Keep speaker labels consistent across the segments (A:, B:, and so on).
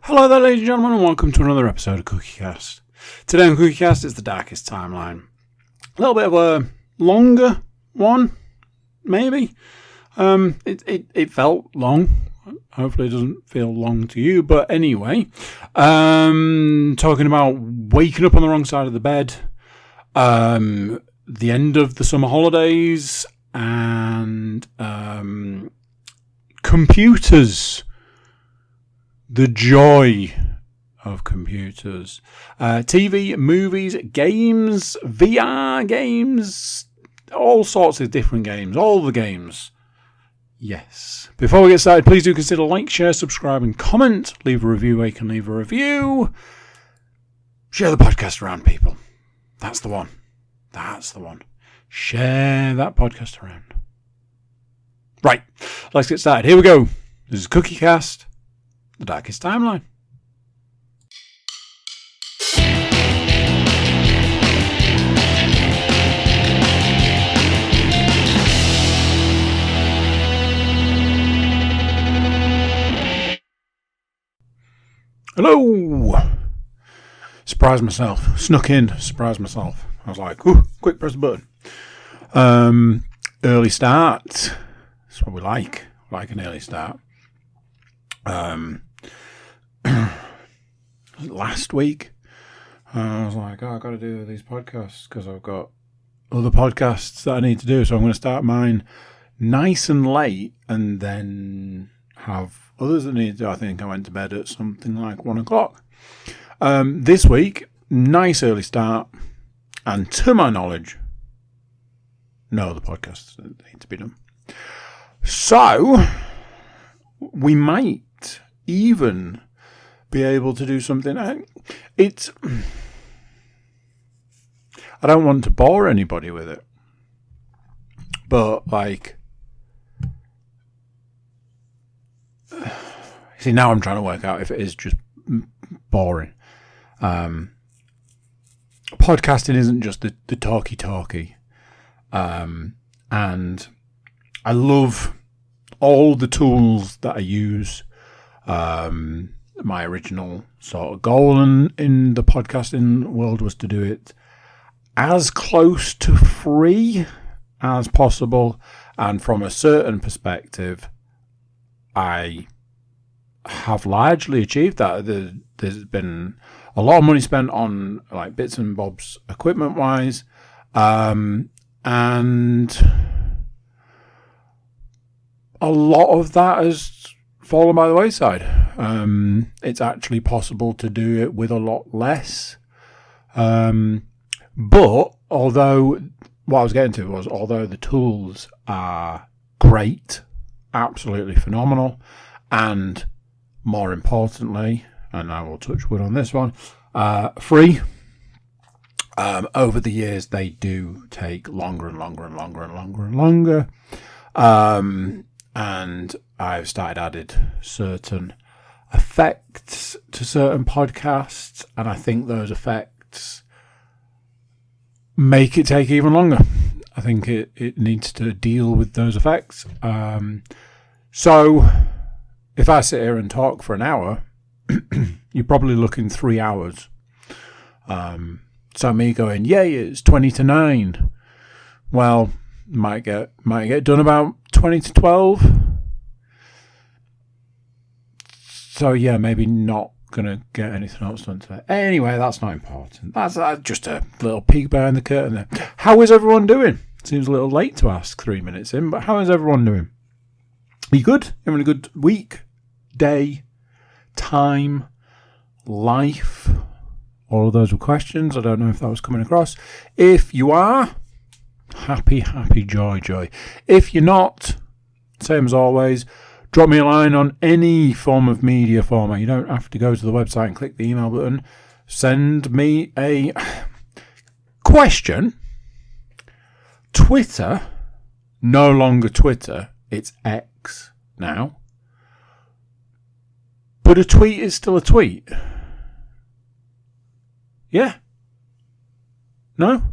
A: Hello there, ladies and gentlemen, and welcome to another episode of CookieCast. Today on CookieCast is the Darkest Timeline. A little bit of a longer one, maybe. It felt long. Hopefully it doesn't feel long to you, but anyway. Talking about waking up on the wrong side of the bed, the end of the summer holidays, and computers. The joy of computers. TV, movies, games, VR games, all sorts of different games, all the games. Yes. Before we get started, please do consider like, share, subscribe and comment. Leave a review where you can leave a review. Share the podcast around, people. That's the one. That's the one. Share that podcast around. Right. Let's get started. Here we go. This is CookieCast. The Darkest Timeline. Hello! Surprised myself. Snuck in, surprised myself. I was like, ooh, quick press the button. Early start. That's what we like. We like an early start. Last week I was like, I've got to do these podcasts because I've got other podcasts that I need to do, so I'm going to start mine nice and late and then have others that need to do. I think I went to bed at something like 1 o'clock. This week, nice early start, and to my knowledge, no other podcasts that need to be done. So we might even be able to do something. I don't want to bore anybody with it, but see, now I'm trying to work out if it is just boring. Podcasting isn't just the talky, and I love all the tools that I use. My original sort of goal in the podcasting world was to do it as close to free as possible, and from a certain perspective, I have largely achieved that. There's been a lot of money spent on like bits and bobs equipment wise, and a lot of that has fallen by the wayside. It's actually possible to do it with a lot less. But although what I was getting to was, although the tools are great, absolutely phenomenal, and more importantly, and I will touch wood on this one, free, over the years they do take longer and longer. And I've started added certain effects to certain podcasts, and I think those effects make it take even longer. I think it needs to deal with those effects. So if I sit here and talk for an hour, you're probably looking 3 hours. So me going, yay, it's 20 to 9. Well, might get done about 20 to 12. So yeah, maybe not gonna get anything else done today. Anyway, that's not important. That's just a little peek behind the curtain there. How is everyone doing? Seems a little late to ask 3 minutes in, but how is everyone doing? Are you good? Having a good week, day, time, life? All of those were questions. I don't know if that was coming across. If you are, happy, joy. If you're not, same as always, drop me a line on any form of media format. You don't have to go to the website and click the email button. Send me a question. Twitter, no longer Twitter, it's X now. But a tweet is still a tweet. Yeah. No?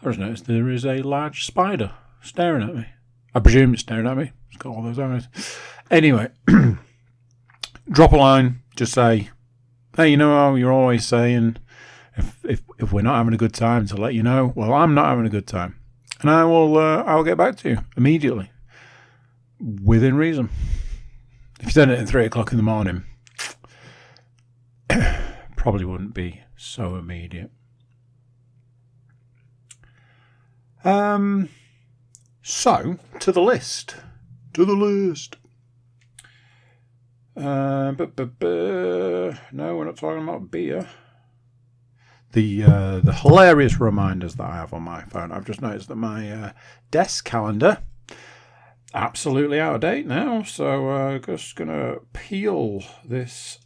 A: I just noticed there is a large spider staring at me. I presume it's staring at me. It's got all those eyes. Anyway, drop a line, Just say, hey, you know how you're always saying if we're not having a good time to let you know. Well, I'm not having a good time, and I'll get back to you immediately, within reason. If you send it at 3 o'clock in the morning, probably wouldn't be so immediate. So to the list. No, we're not talking about beer. The hilarious reminders that I have on my phone. I've just noticed that my desk calendar absolutely out of date now. So just gonna peel this.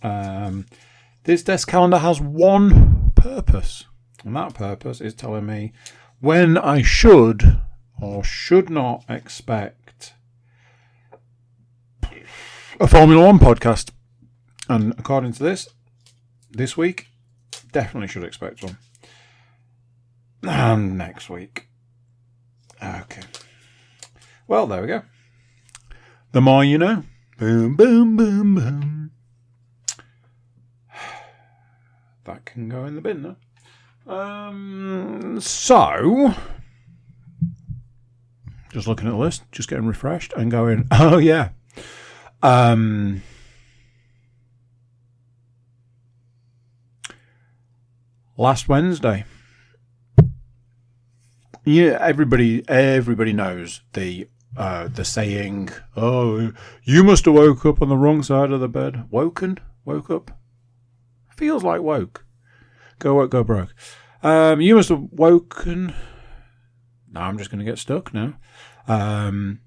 A: This desk calendar has one purpose, and that purpose is telling me when I should or should not expect a Formula One podcast. And according to this week, definitely should expect one. And next week. Okay. Well, there we go. The more you know. Boom, boom, boom, boom. That can go in the bin now. So, just looking at the list, just getting refreshed and going, oh yeah. Last Wednesday. Yeah, everybody knows the saying, oh, you must have woke up on the wrong side of the bed. Woke up? Feels like woke. Go woke, go broke. You must have woken. No, I'm just going to get stuck now. On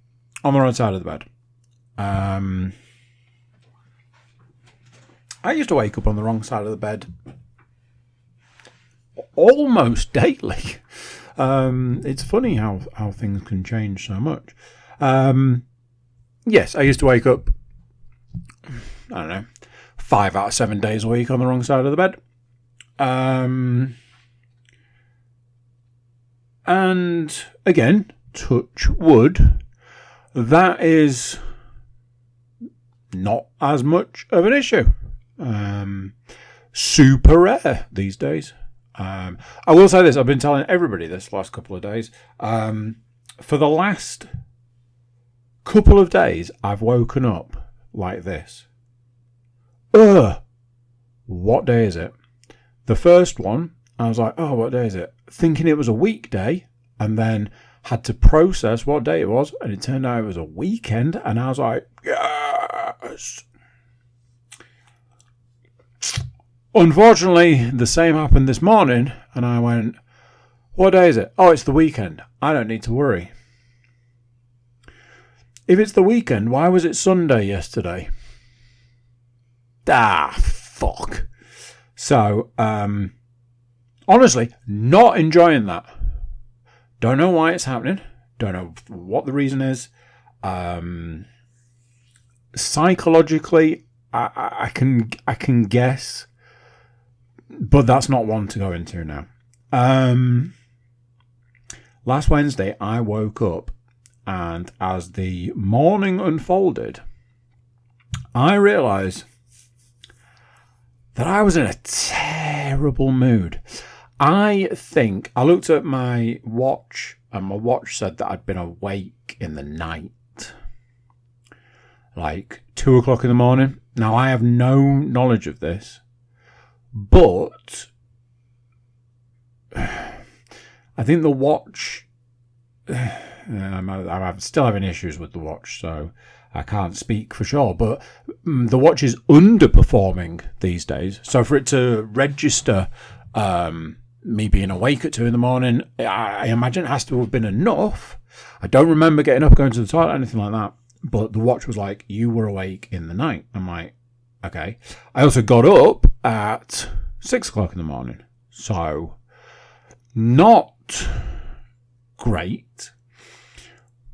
A: the right side of the bed. I used to wake up on the wrong side of the bed almost daily. It's funny how things can change so much. Yes, I used to wake up, I don't know, 5 out of 7 days a week on the wrong side of the bed. And again, touch wood, that is not as much of an issue. Super rare these days. I will say this, I've been telling everybody this last couple of days. For the last couple of days, I've woken up like this. What day is it? The first one, I was like, oh, what day is it? Thinking it was a weekday, and then had to process what day it was, and it turned out it was a weekend, and I was like, yes. Unfortunately, the same happened this morning, and I went, what day is it? Oh, it's the weekend. I don't need to worry. If it's the weekend, why was it Sunday yesterday? Fuck. So, honestly, not enjoying that. Don't know why it's happening. Don't know what the reason is. Psychologically, I can guess, but that's not one to go into now. Last Wednesday, I woke up, and as the morning unfolded, I realised that I was in a terrible mood. I think I looked at my watch, and my watch said that I'd been awake in the night, like 2 o'clock in the morning. Now, I have no knowledge of this, but I think the watch, I'm still having issues with the watch, so I can't speak for sure, but the watch is underperforming these days. So for it to register me being awake at 2 in the morning, I imagine it has to have been enough. I don't remember getting up, going to the toilet, anything like that. But the watch was like, you were awake in the night. I'm like, okay. I also got up at 6 o'clock in the morning. So, not great.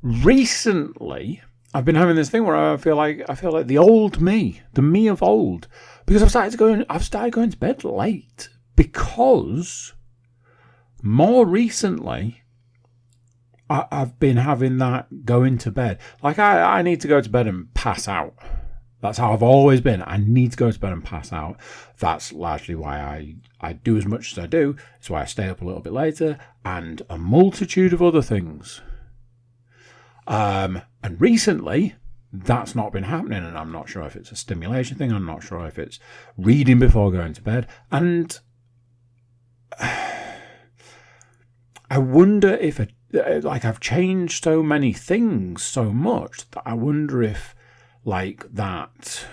A: Recently, I've been having this thing where I feel like the old me, the me of old, because I've started going to bed late, because more recently I've been having that going to bed. Like I need to go to bed and pass out. That's how I've always been. I need to go to bed and pass out. That's largely why I do as much as I do. It's why I stay up a little bit later, and a multitude of other things. And recently, that's not been happening, and I'm not sure if it's a stimulation thing. I'm not sure if it's reading before going to bed. And I wonder if I've changed so many things so much that I wonder if that.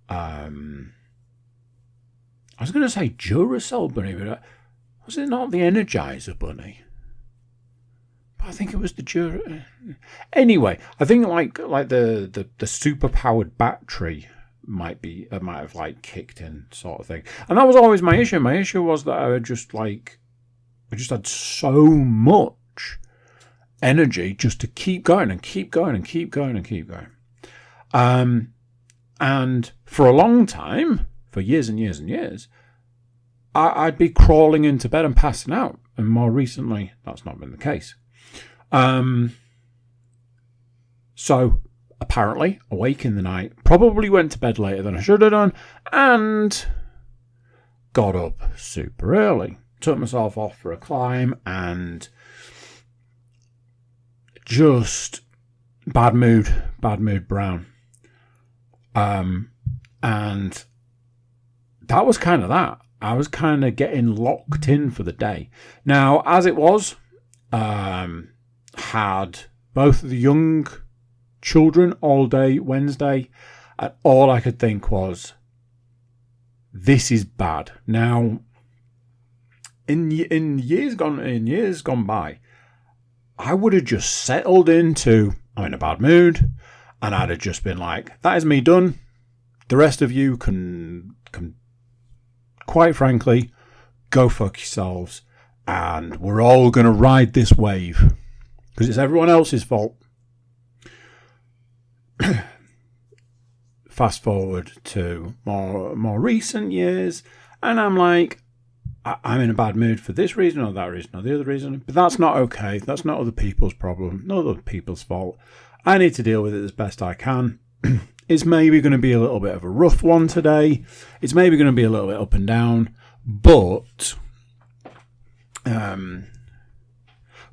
A: I was going to say Duracell bunny, but was it not the Energizer bunny? I think it was the Anyway, I think like the super powered battery might have kicked in, sort of thing. And that was always my issue. My issue was that I just had so much energy just to keep going and keep going and keep going and keep going. And for a long time, for years and years and years, I'd be crawling into bed and passing out. And more recently, that's not been the case. So apparently awake in the night, probably went to bed later than I should have done, and got up super early. Took myself off for a climb, and just bad mood brown. And that was kind of that. I was kind of getting locked in for the day. Now, as it was, had both of the young children all day Wednesday, and all I could think was, this is bad. Now, in years gone by, I would have just settled into, I'm in a bad mood, and I'd have just been like, that is me done. The rest of you can quite frankly, go fuck yourselves, and we're all going to ride this wave because it's everyone else's fault. Fast forward to more recent years, and I'm like, I'm in a bad mood for this reason or that reason or the other reason, but that's not okay. That's not other people's problem, not other people's fault. I need to deal with it as best I can. It's maybe going to be a little bit of a rough one today. It's maybe going to be a little bit up and down, but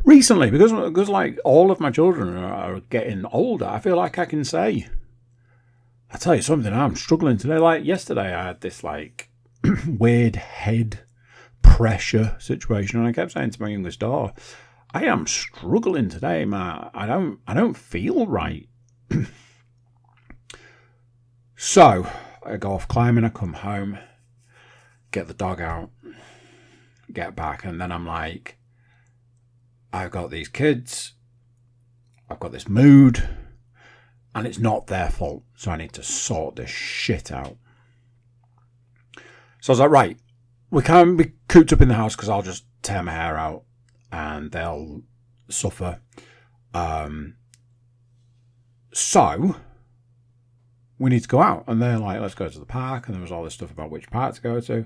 A: recently, because like all of my children are getting older, I feel like I can say, I tell you something, I'm struggling today. Like yesterday, I had this like weird head pressure situation, and I kept saying to my youngest daughter, I am struggling today, man. I don't feel right. So I go off climbing, I come home, get the dog out, get back, and then I'm like, I've got these kids, I've got this mood, and it's not their fault, so I need to sort this shit out. So I was like, right, we can't be cooped up in the house because I'll just tear my hair out and they'll suffer. So we need to go out. And they're like, let's go to the park. And there was all this stuff about which park to go to.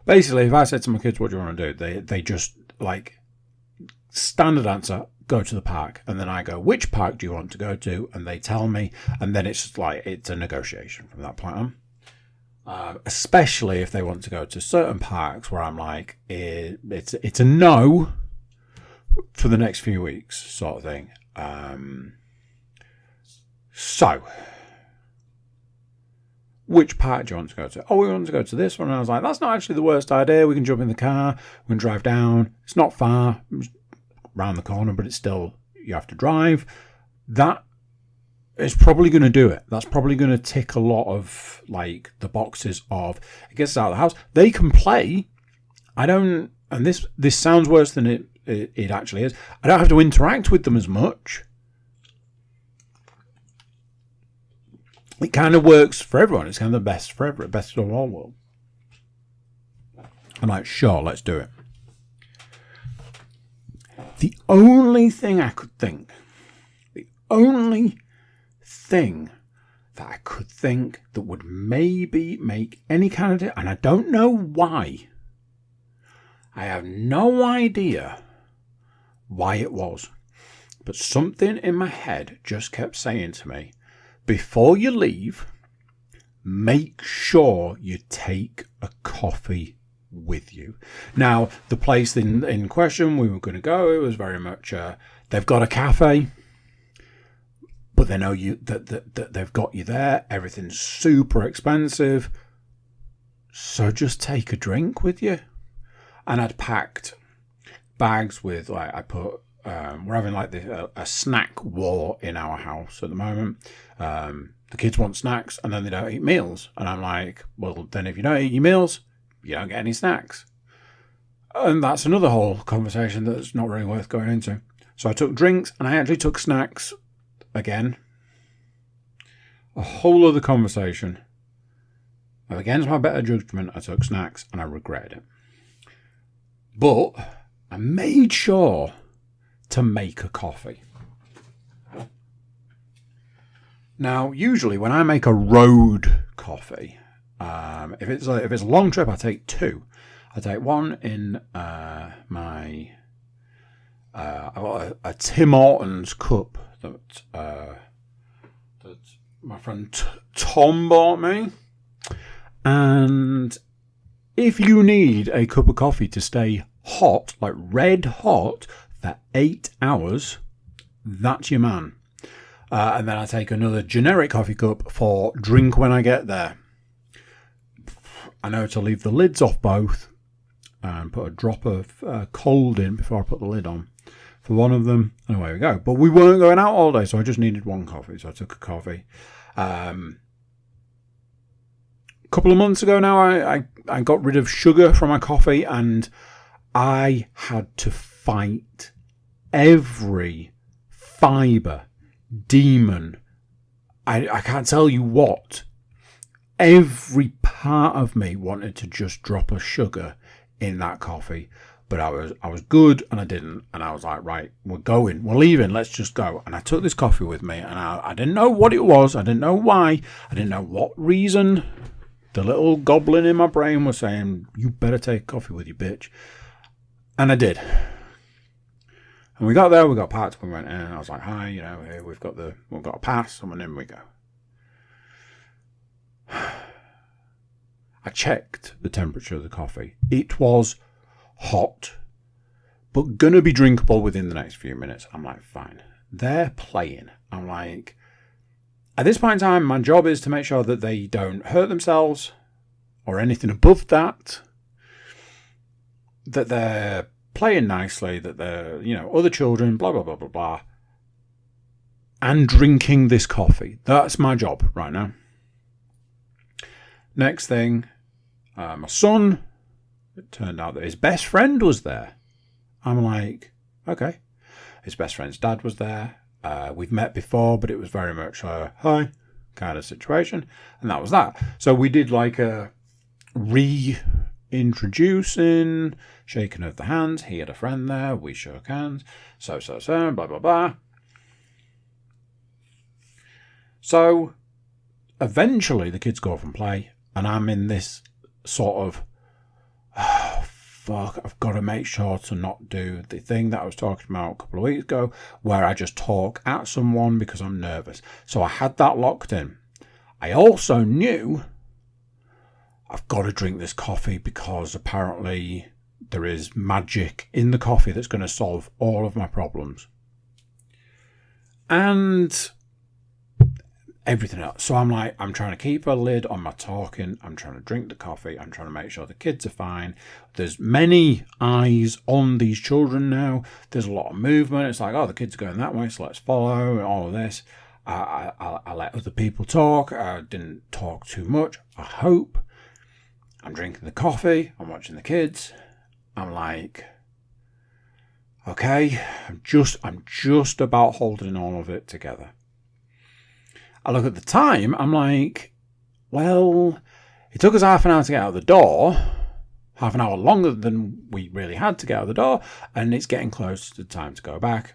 A: Basically, if I said to my kids, what do you want to do? They just, like, standard answer, go to the park. And then I go, which park do you want to go to? And they tell me. And then it's just like, it's a negotiation from that point on. Especially if they want to go to certain parks where I'm like, it's a no for the next few weeks, sort of thing. So, which park do you want to go to? Oh, we want to go to this one. And I was like, that's not actually the worst idea. We can jump in the car, we can drive down. It's not far, around the corner, but it's still, you have to drive. That is probably going to do it. That's probably going to tick a lot of, like, the boxes of, it gets us out of the house. They can play. I don't, and this sounds worse than it actually is. I don't have to interact with them as much. It kind of works for everyone. It's kind of the best for everyone, best of all worlds. I'm like, sure, let's do it. The only thing I could think, that would maybe make any kind of, and I don't know why, I have no idea why it was, but something in my head just kept saying to me, before you leave, make sure you take a coffee with you. Now, the place in question we were going to go, it was very much, they've got a cafe, but they know you that they've got you there. Everything's super expensive. So just take a drink with you. And I'd packed bags with, like, I put, we're having like a snack war in our house at the moment. The kids want snacks and then they don't eat meals. And I'm like, well, then if you don't eat your meals, you don't get any snacks. And that's another whole conversation that's not really worth going into. So I took drinks and I actually took snacks again. A whole other conversation. Against my better judgment, I took snacks and I regretted it. But I made sure to make a coffee. Now, usually when I make a road coffee, if it's a long trip, I take two. I take one in I've got a Tim Hortons cup that my friend Tom bought me. And if you need a cup of coffee to stay hot, like red hot, for 8 hours, that's your man. And then I take another generic coffee cup for drink when I get there. I know to leave the lids off both and put a drop of cold in before I put the lid on for one of them. And away we go. But we weren't going out all day, so I just needed one coffee. So I took a coffee. A couple of months ago now, I got rid of sugar from my coffee, and I had to fight every fibre, demon, I can't tell you what. Every part of me wanted to just drop a sugar in that coffee, but I was good and I didn't. And I was like, right, we're leaving, let's just go. And I took this coffee with me, and I didn't know what it was, I didn't know why, I didn't know what reason. The little goblin in my brain was saying, you better take coffee with you, bitch. And I did. And we got there, we got parked, we went in, and I was like, hi, here we've got a pass, and in we go. I checked the temperature of the coffee. It was hot, but gonna be drinkable within the next few minutes. I'm like, fine. They're playing. I'm like, at this point in time, my job is to make sure that they don't hurt themselves or anything above that, that they're playing nicely, that they're, other children, blah, blah, blah, blah, blah, and drinking this coffee. That's my job right now. Next thing, my son, it turned out that his best friend was there. I'm like, okay. His best friend's dad was there. We've met before, but it was very much a hi kind of situation. And that was that. So we did like a reintroducing, shaking of the hands. He had a friend there. We shook hands. So, blah, blah, blah. So eventually the kids go off and play. And I'm in this sort of, fuck, I've got to make sure to not do the thing that I was talking about a couple of weeks ago, where I just talk at someone because I'm nervous. So I had that locked in. I also knew I've got to drink this coffee because apparently there is magic in the coffee that's going to solve all of my problems. And everything else. So I'm like, I'm trying to keep a lid on my talking. I'm trying to drink the coffee. I'm trying to make sure the kids are fine. There's many eyes on these children now. There's a lot of movement. It's like, oh, the kids are going that way, so let's follow, and all of this. I let other people talk. I didn't talk too much, I hope. I'm drinking the coffee. I'm watching the kids. I'm like, okay, I'm just about holding all of it together. I look at the time, I'm like, well, it took us half an hour to get out of the door, half an hour longer than we really had to get out of the door, and it's getting close to the time to go back.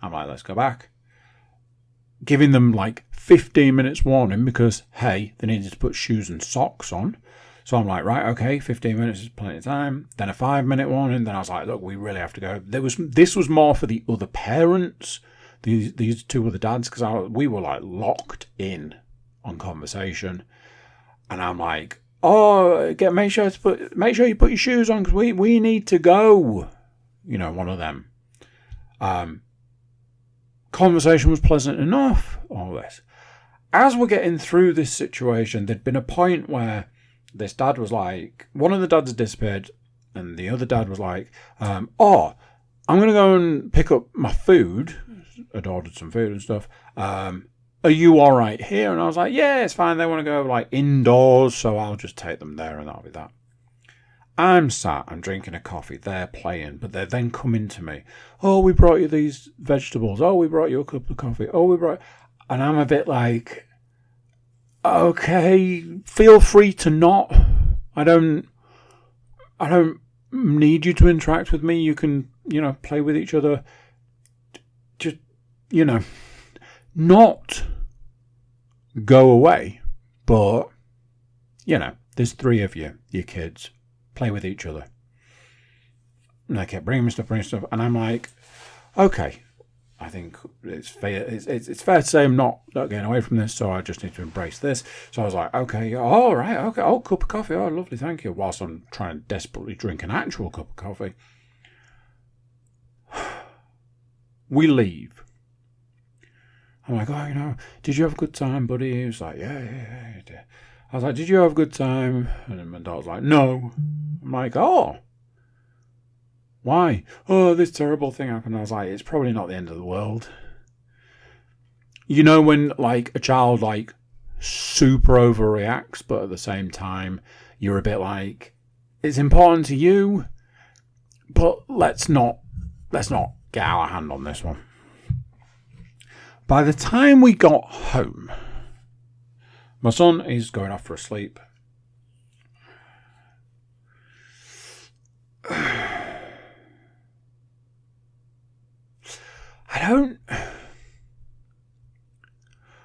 A: I'm like, let's go back. Giving them like 15 minutes warning because, hey, they needed to put shoes and socks on. So I'm like, right, okay, 15 minutes is plenty of time. Then a 5-minute warning. Then I was like, look, we really have to go. This was more for the other parents these two other dads, because we were like locked in on conversation, and I'm like, oh, make sure you put your shoes on because we need to go. You know, one of them. Conversation was pleasant enough. All this. As we're getting through this situation, there'd been a point where this dad was like, one of the dads had disappeared, and the other dad was like, oh, I'm going to go and pick up my food. I'd ordered some food and stuff. Are you all right here? And I was like, yeah, it's fine. They want to go like indoors, so I'll just take them there and that'll be that. I'm drinking a coffee, they're playing, but they're then coming to me. Oh, we brought you these vegetables. Oh, we brought you a cup of coffee. And I'm a bit like, okay, feel free to not. I don't need you to interact with me. You can, play with each other. Just, not go away, but, there's 3 of you, your kids. Play with each other. And they kept bringing stuff, and I'm like, okay, I think it's fair. It's fair to say I'm not getting away from this, so I just need to embrace this. So I was like, okay, all right, okay, cup of coffee, oh, lovely, thank you. Whilst I'm trying to desperately drink an actual cup of coffee, we leave. I'm like, oh, did you have a good time, buddy? He was like, yeah. I was like, did you have a good time? And then my daughter's like, no. I'm like, oh. Why? Oh, this terrible thing happened. I was like, it's probably not the end of the world. When, like, a child, like, super overreacts, but at the same time, you're a bit like, it's important to you, but let's not get our hand on this one. By the time we got home, my son is going off for a sleep.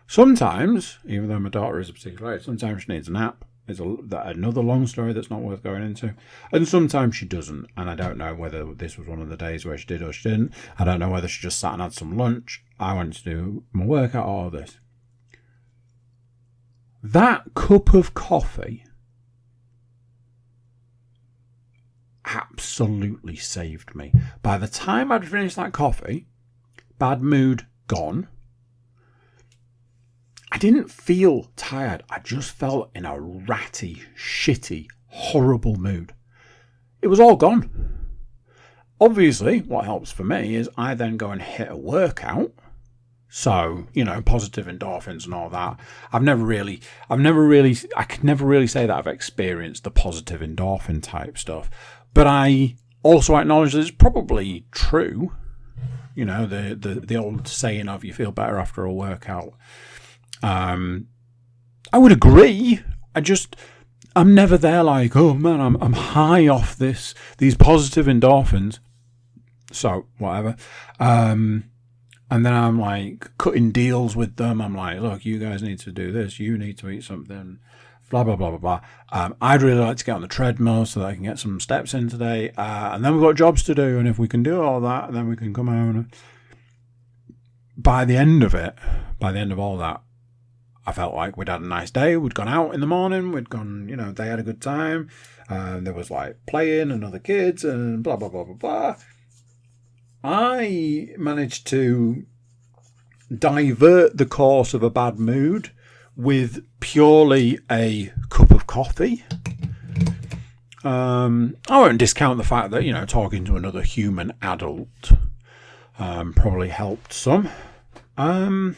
A: Sometimes, even though my daughter is a particular age, sometimes she needs a nap. It's another long story that's not worth going into. And sometimes she doesn't. And I don't know whether this was one of the days where she did or she didn't. I don't know whether she just sat and had some lunch. I went to do my workout, all of this. That cup of coffee absolutely saved me. By the time I'd finished that coffee, bad mood gone. I didn't feel tired. I just felt in a ratty, shitty, horrible mood. It was all gone. Obviously, what helps for me is I then go and hit a workout. So, positive endorphins and all that. I could never really say that I've experienced the positive endorphin type stuff. But I also acknowledge that it's probably true. The old saying of you feel better after a workout. I would agree. I'm never there like, oh man, I'm high off these positive endorphins. So, whatever. And then I'm like cutting deals with them. I'm like, look, you guys need to do this. You need to eat something. Blah, blah, blah, blah, blah. I'd really like to get on the treadmill so that I can get some steps in today. And then we've got jobs to do. And if we can do all that, then we can come home. By the end of all that, I felt like we'd had a nice day. We'd gone out in the morning. We'd gone, they had a good time. There was like playing and other kids and blah, blah, blah, blah, blah. I managed to divert the course of a bad mood with purely a cup of coffee. I won't discount the fact that, talking to another human adult probably helped some. And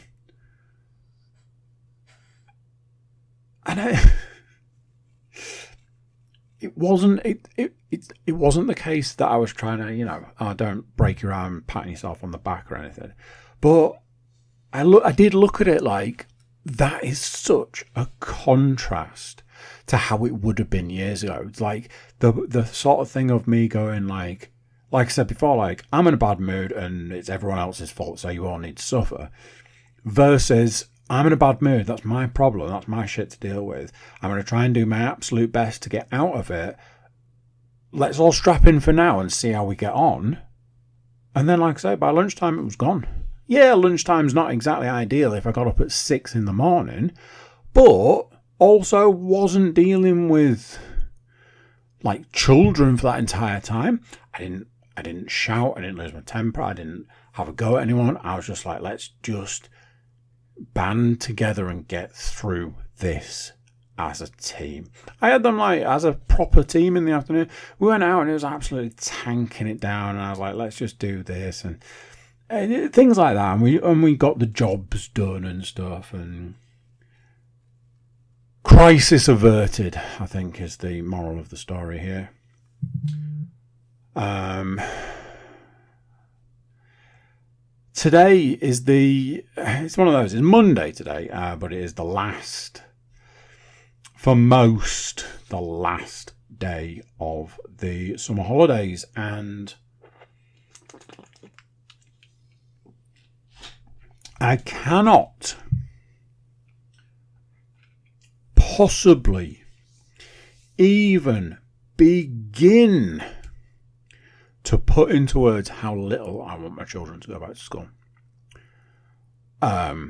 A: it wasn't the case that I was trying to, don't break your arm patting yourself on the back or anything. But I did look at it like, that is such a contrast to how it would have been years ago. It's like the sort of thing of me going like I said before, like, I'm in a bad mood and it's everyone else's fault, so you all need to suffer. Versus, I'm in a bad mood, that's my problem, that's my shit to deal with. I'm going to try and do my absolute best to get out of it. Let's all strap in for now and see how we get on. And then, like I say, by lunchtime it was gone. yeah, lunchtime's not exactly ideal if I got up at 6 in the morning, but also wasn't dealing with like children for that entire time. I didn't shout, I didn't lose my temper, I didn't have a go at anyone. I was just like, let's just band together and get through this as a team. I had them like as a proper team in the afternoon. We went out and it was absolutely tanking it down, and I was like, let's just do this and things like that. And we got the jobs done and stuff, and crisis averted, I think, is the moral of the story here. Today is it's one of those, it's Monday today, but it is the last day of the summer holidays, and I cannot possibly even begin to put into words how little I want my children to go back to school. A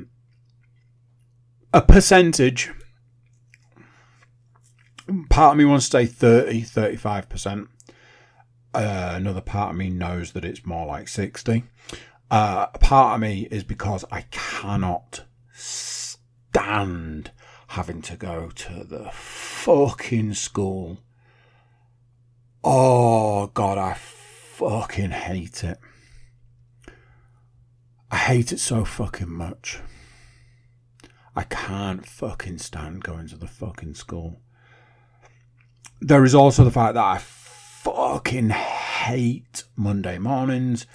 A: percentage, part of me wants to say 35%. Another part of me knows that it's more like 60. A part of me is because I cannot stand having to go to the fucking school. Oh, God, I fucking hate it. I hate it so fucking much. I can't fucking stand going to the fucking school. There is also the fact that I fucking hate Monday mornings.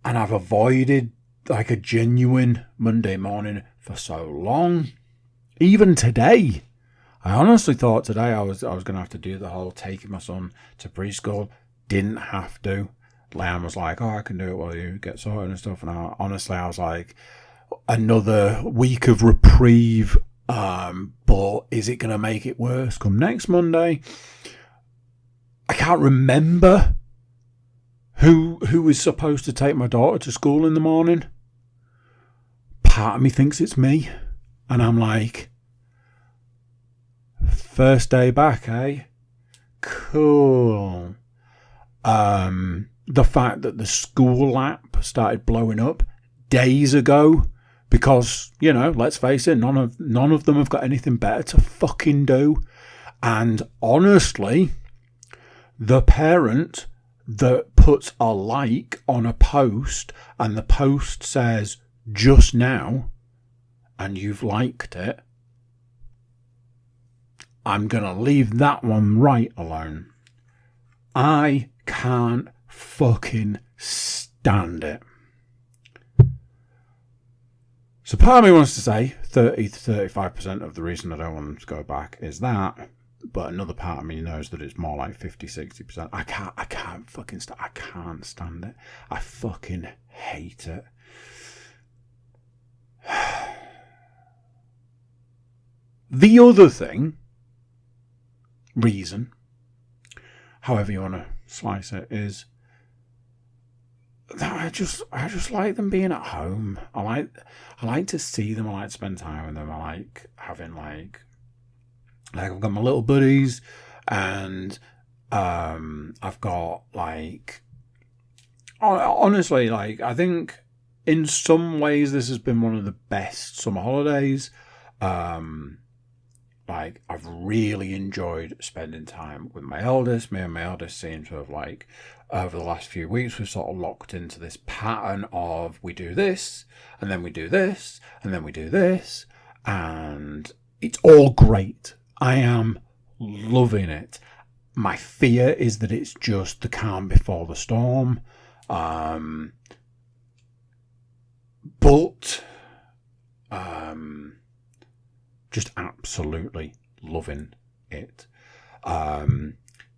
A: And I've avoided like a genuine Monday morning for so long. Even today. I honestly thought today I was going to have to do the whole taking my son to preschool. Didn't have to. Liam was like, oh, I can do it while you get sorted and stuff. And I was like, another week of reprieve. But is it going to make it worse come next Monday? I can't remember who is supposed to take my daughter to school in the morning. Part of me thinks it's me. And I'm like, first day back, eh? Cool. The fact that the school app started blowing up days ago because, you know, let's face it, none of them have got anything better to fucking do. And honestly, the parent that puts a like on a post and the post says just now and you've liked it, I'm going to leave that one right alone. I can't fucking stand it. So part of me wants to say 30 to 35% of the reason I don't want them to go back is that. But another part of me knows that it's more like 50, 60%. I can't fucking stand it. I can't stand it. I fucking hate it. The other reason, however you want to slice it, is that I just like them being at home. I like to see them. I like to spend time with them. I like having like I've got my little buddies, and I've got like honestly, like I think in some ways this has been one of the best summer holidays. Like I've really enjoyed spending time with my eldest. Me and my eldest seem to have like over the last few weeks we've sort of locked into this pattern of we do this and then we do this and then we do this, and it's all great. I am loving it. My fear is that it's just the calm before the storm. But just absolutely loving it. My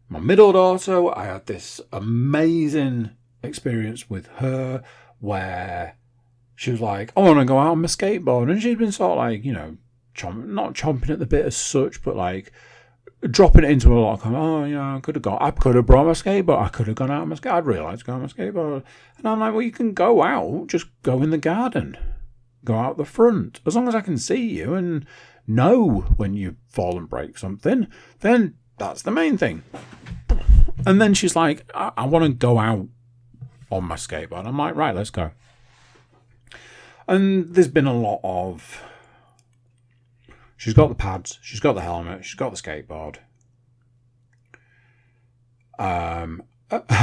A: middle daughter, I had this amazing experience with her where she was like, I want to go out on my skateboard. And she's been sort of like, you know, not chomping at the bit as such, but like dropping it into a lot of, I could have brought my skateboard. I could have gone out on my skateboard. I'd realised to go on my skateboard. And I'm like, well, you can go out, just go in the garden. Go out the front. As long as I can see you and know when you fall and break something, then that's the main thing. And then she's like, I want to go out on my skateboard. I'm like, right, let's go. And there's been a lot of... She's got the pads, she's got the helmet, she's got the skateboard. I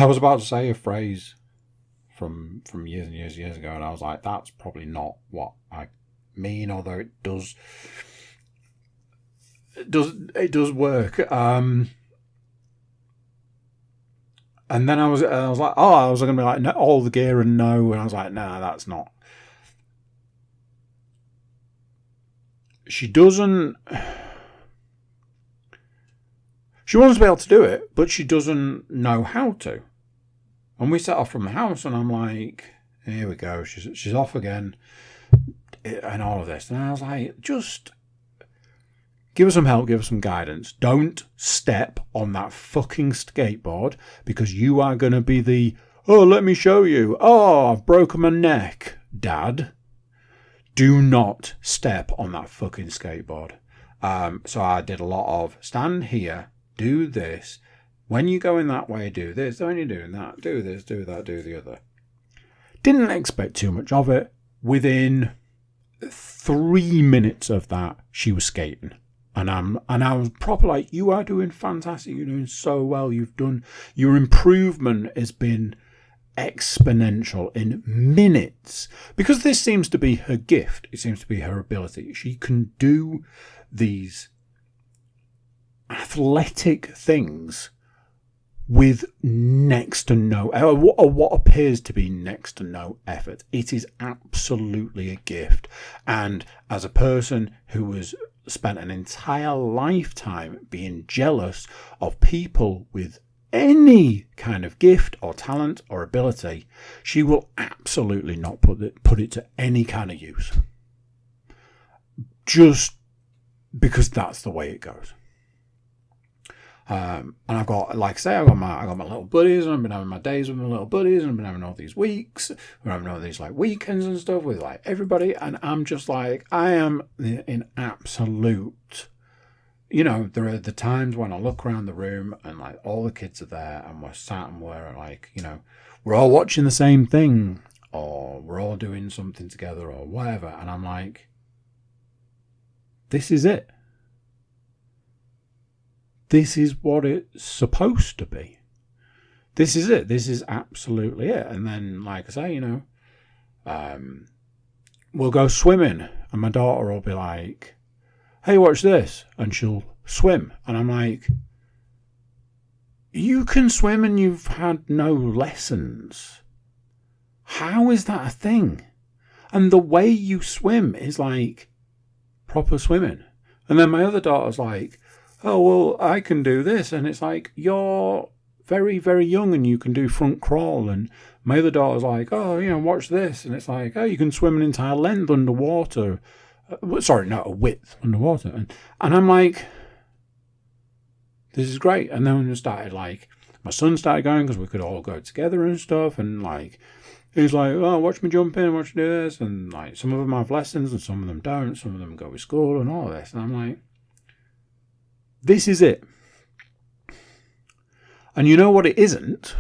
A: was about to say a phrase from years and years ago, and I was like, that's probably not what I mean, although it does work. And then I was like, I was going to be like, no, all the gear and no, and I was like, nah, that's not. She wants to be able to do it, but she doesn't know how to. And we set off from the house, and I'm like, here we go. She's off again, and all of this. And I was like, just give her some help, give her some guidance. Don't step on that fucking skateboard, because you are going to be the, let me show you. I've broken my neck, Dad. Do not step on that fucking skateboard. So I did a lot of stand here, do this. When you're going that way, do this. When you're doing that, do this, do that, do the other. Didn't expect too much of it. Within 3 minutes of that, she was skating. And I was proper like, you are doing fantastic. You're doing so well. Your improvement has been exponential in minutes, because this seems to be her gift. It seems to be her ability. She can do these athletic things with next to no, or what appears to be next to no effort. It is absolutely a gift. And as a person who has spent an entire lifetime being jealous of people with any kind of gift or talent or ability, she will absolutely not put it to any kind of use. Just because that's the way it goes. And I've got, like I say, I got my little buddies, and I've been having my days with my little buddies, and I've been having all these weeks, we're having all these like weekends and stuff with like everybody, and I'm just like, I am in absolute. There are the times when I look around the room and like all the kids are there, and we're sat and we're like, we're all watching the same thing, or we're all doing something together or whatever. And I'm like, this is it. This is what it's supposed to be. This is it. This is absolutely it. And then, like I say, we'll go swimming, and my daughter will be like, hey, watch this, and she'll swim. And I'm like, you can swim and you've had no lessons. How is that a thing? And the way you swim is like proper swimming. And then my other daughter's like, oh, well, I can do this. And it's like, you're very, very young and you can do front crawl. And my other daughter's like, watch this. And it's like, you can swim an entire length underwater. Sorry, not a width underwater. And I'm like, this is great. And then when we started, like, my son started going because we could all go together and stuff. And, like, he's like, watch me jump in, watch me do this. And, like, some of them have lessons and some of them don't. Some of them go to school and all this. And I'm like, this is it. And you know what it isn't?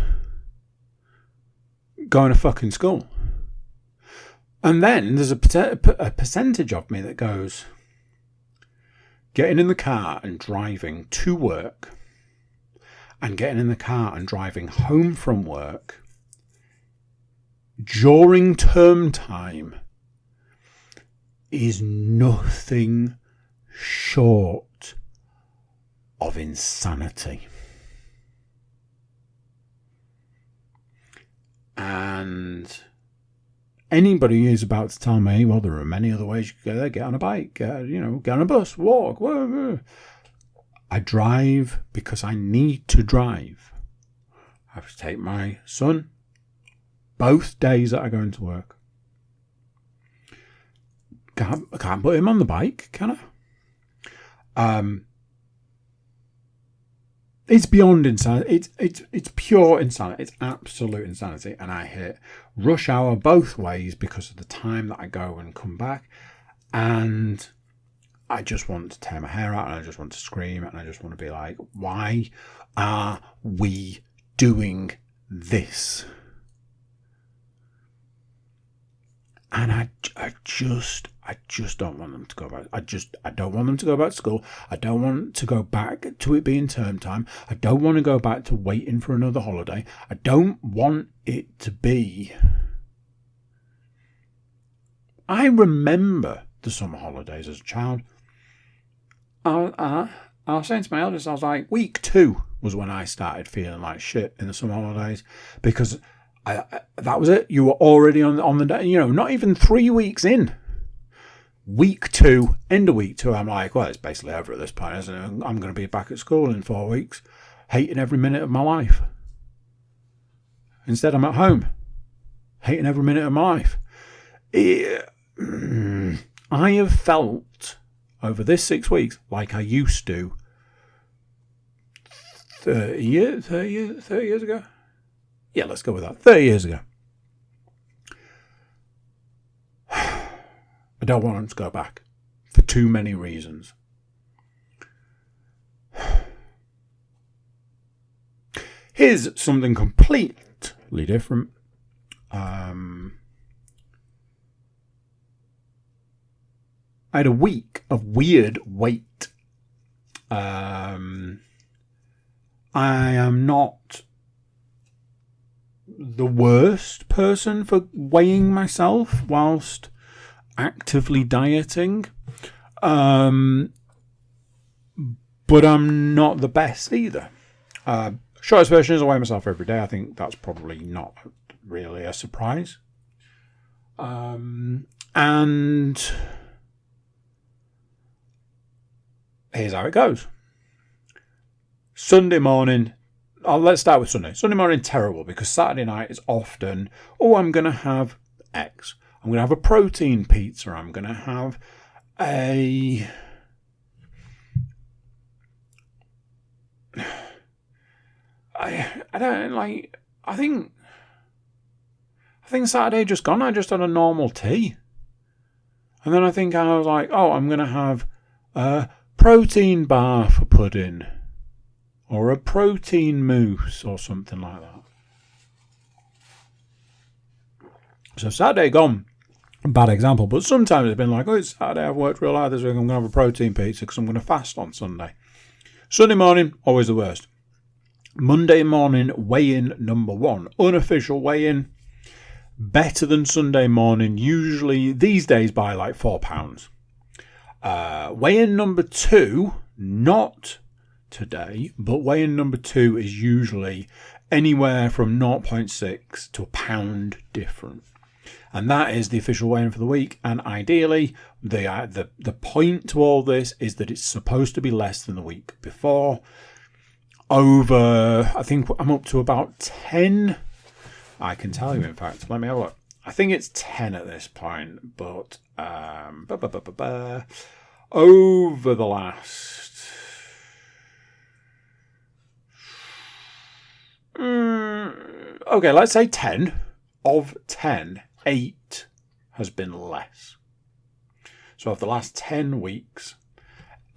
A: Going to fucking school. And then there's a percentage of me that goes, getting in the car and driving to work, and getting in the car and driving home from work during term time is nothing short of insanity. And anybody who's about to tell me, well, there are many other ways you could go there, get on a bike, get on a bus, walk, whatever. I drive because I need to drive. I have to take my son both days that I go into work. I can't put him on the bike, can I? It's beyond insanity. It's pure insanity. It's absolute insanity. And I hit rush hour both ways because of the time that I go and come back. And I just want to tear my hair out, and I just want to scream, and I just want to be like, why are we doing this? And I just don't want them to go back. I don't want them to go back to school. I don't want to go back to it being term time. I don't want to go back to waiting for another holiday. I don't want it to be. I remember the summer holidays as a child. I was saying to my eldest, I was like, week 2 was when I started feeling like shit in the summer holidays, because that was it. You were already on the day, not even 3 weeks in. Week 2, end of week 2, I'm like, well, it's basically over at this point, isn't it? I'm going to be back at school in 4 weeks, hating every minute of my life. Instead, I'm at home, hating every minute of my life. I have felt over this 6 weeks like I used to 30 years ago. Yeah, let's go with that. 30 years ago. I don't want them to go back for too many reasons. Here's something completely different. I had a week of weird weight. I am not the worst person for weighing myself whilst actively dieting, but I'm not the best either. Shortest version is I weigh myself every day. I think that's probably not really a surprise. And here's how it goes. Sunday morning. Let's start with Sunday. Sunday morning, terrible, because Saturday night is often, I'm going to have X. I'm going to have a protein pizza. I'm going to have a... I don't like... I think Saturday just gone. I just had a normal tea. And then I think I was like, I'm going to have a protein bar for pudding. Or a protein mousse or something like that. So Saturday gone. Bad example, but sometimes it's been like, it's Saturday, I've worked real hard this week, I'm going to have a protein pizza because I'm going to fast on Sunday. Sunday morning, always the worst. Monday morning, weigh-in number 1. Unofficial weigh-in. Better than Sunday morning, usually these days by like £4. Weigh-in number 2, not today, but weigh-in number 2 is usually anywhere from 0.6 to £1 different. And that is the official weigh-in for the week. And ideally, the point to all this is that it's supposed to be less than the week before. I think I'm up to about 10. I can tell you, in fact. Let me have a look. I think it's 10 at this point. But over the last... okay, let's say 10. Of 10, 8 has been less. So of the last 10 weeks,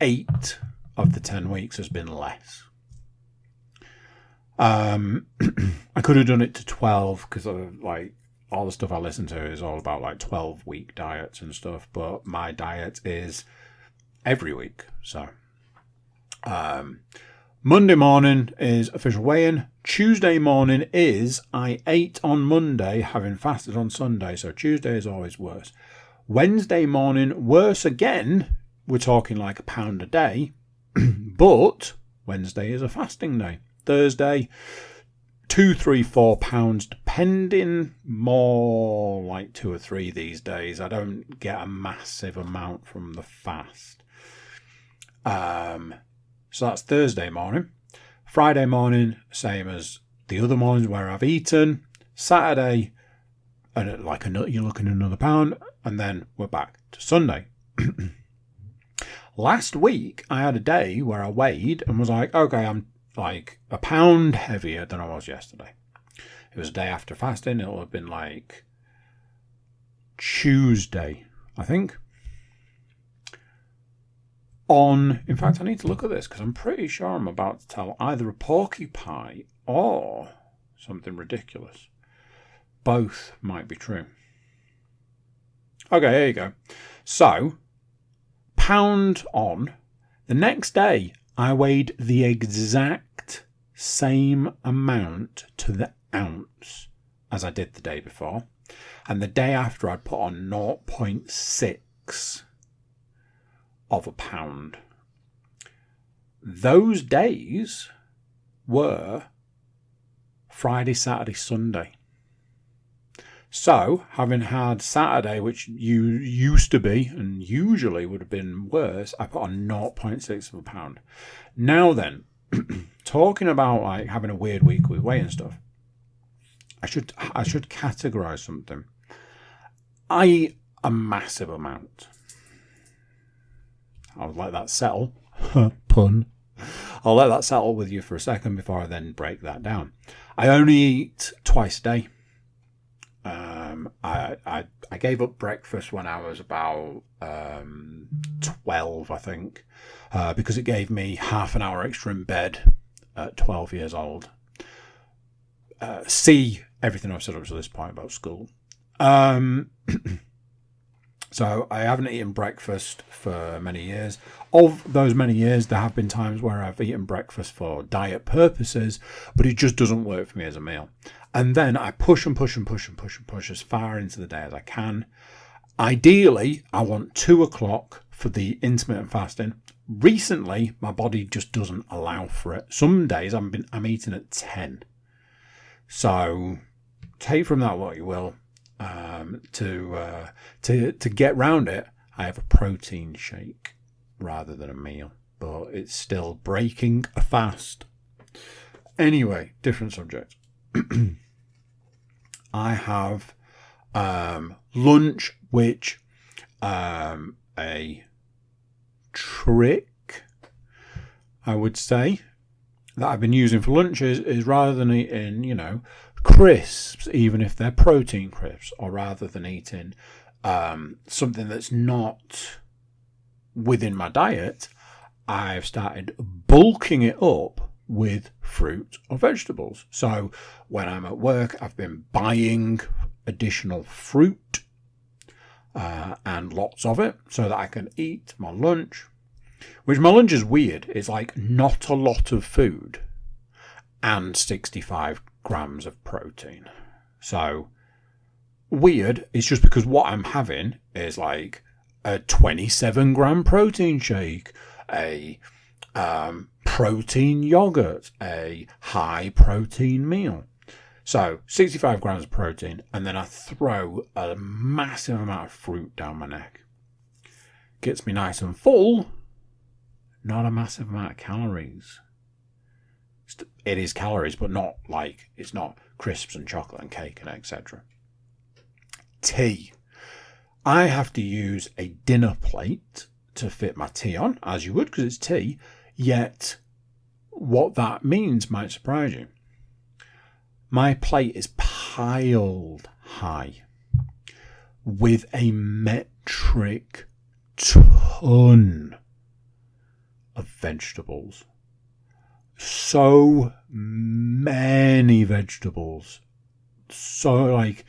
A: 8 of the 10 weeks has been less. I could have done it to 12 because like all the stuff I listen to is all about like 12-week diets and stuff, but my diet is every week. So Monday morning is official weigh-in. Tuesday morning is I ate on Monday, having fasted on Sunday, so Tuesday is always worse. Wednesday morning, worse again. We're talking like £1 a day, but Wednesday is a fasting day. Thursday, 2, 3, £4, depending, more like 2 or 3 these days. I don't get a massive amount from the fast. So that's Thursday morning. Friday morning, same as the other mornings where I've eaten. Saturday, you're looking at another £1, and then we're back to Sunday. Last week, I had a day where I weighed and was like, okay, like a pound heavier than I was yesterday. It was a day after fasting. It will have been like Tuesday, I think. In fact, I need to look at this because I'm pretty sure I'm about to tell either a porky pie or something ridiculous. Both might be true. Okay, here you go. So, pound on. The next day, I weighed the exact same amount to the ounce as I did the day before. And the day after, I'd put on 0.6 of a pound. Those days were Friday, Saturday, Sunday. So, having had Saturday, which used to be and usually would have been worse, I put on 0.6 of a pound. Now then, talking about like having a weird week with weight and stuff, I should categorize something. I eat a massive amount. I'll let that settle. Pun. I'll let that settle with you for a second before I then break that down. I only eat twice a day. I gave up breakfast when I was about 12, I think, because it gave me half an hour extra in bed at 12 years old. See everything I've said up to this point about school. So I haven't eaten breakfast for many years. Of those many years, there have been times where I've eaten breakfast for diet purposes, but it just doesn't work for me as a meal. And then I push and push and push and push and push as far into the day as I can. Ideally, I want 2 o'clock for the intermittent fasting. Recently, my body just doesn't allow for it. Some days I'm eating at 10. So take from that what you will. To get round it, I have a protein shake rather than a meal, but it's still breaking a fast. Anyway, different subject. I have lunch, which a trick, I would say, that I've been using for lunches is rather than eating, crisps, even if they're protein crisps, or rather than eating something that's not within my diet, I've started bulking it up with fruit or vegetables. So when I'm at work, I've been buying additional fruit and lots of it so that I can eat my lunch, which my lunch is weird. It's like not a lot of food and 65 grams of protein. So weird. It's just because what I'm having is like a 27 gram protein shake, a protein yogurt, a high protein meal. So 65 grams of protein, and then I throw a massive amount of fruit down my neck. Gets me nice and full, not a massive amount of calories. It is calories, but not like, it's not crisps and chocolate and cake and etc. Tea. I have to use a dinner plate to fit my tea on, as you would, because it's tea. Yet, what that means might surprise you. My plate is piled high with a metric ton of vegetables. So many vegetables. So like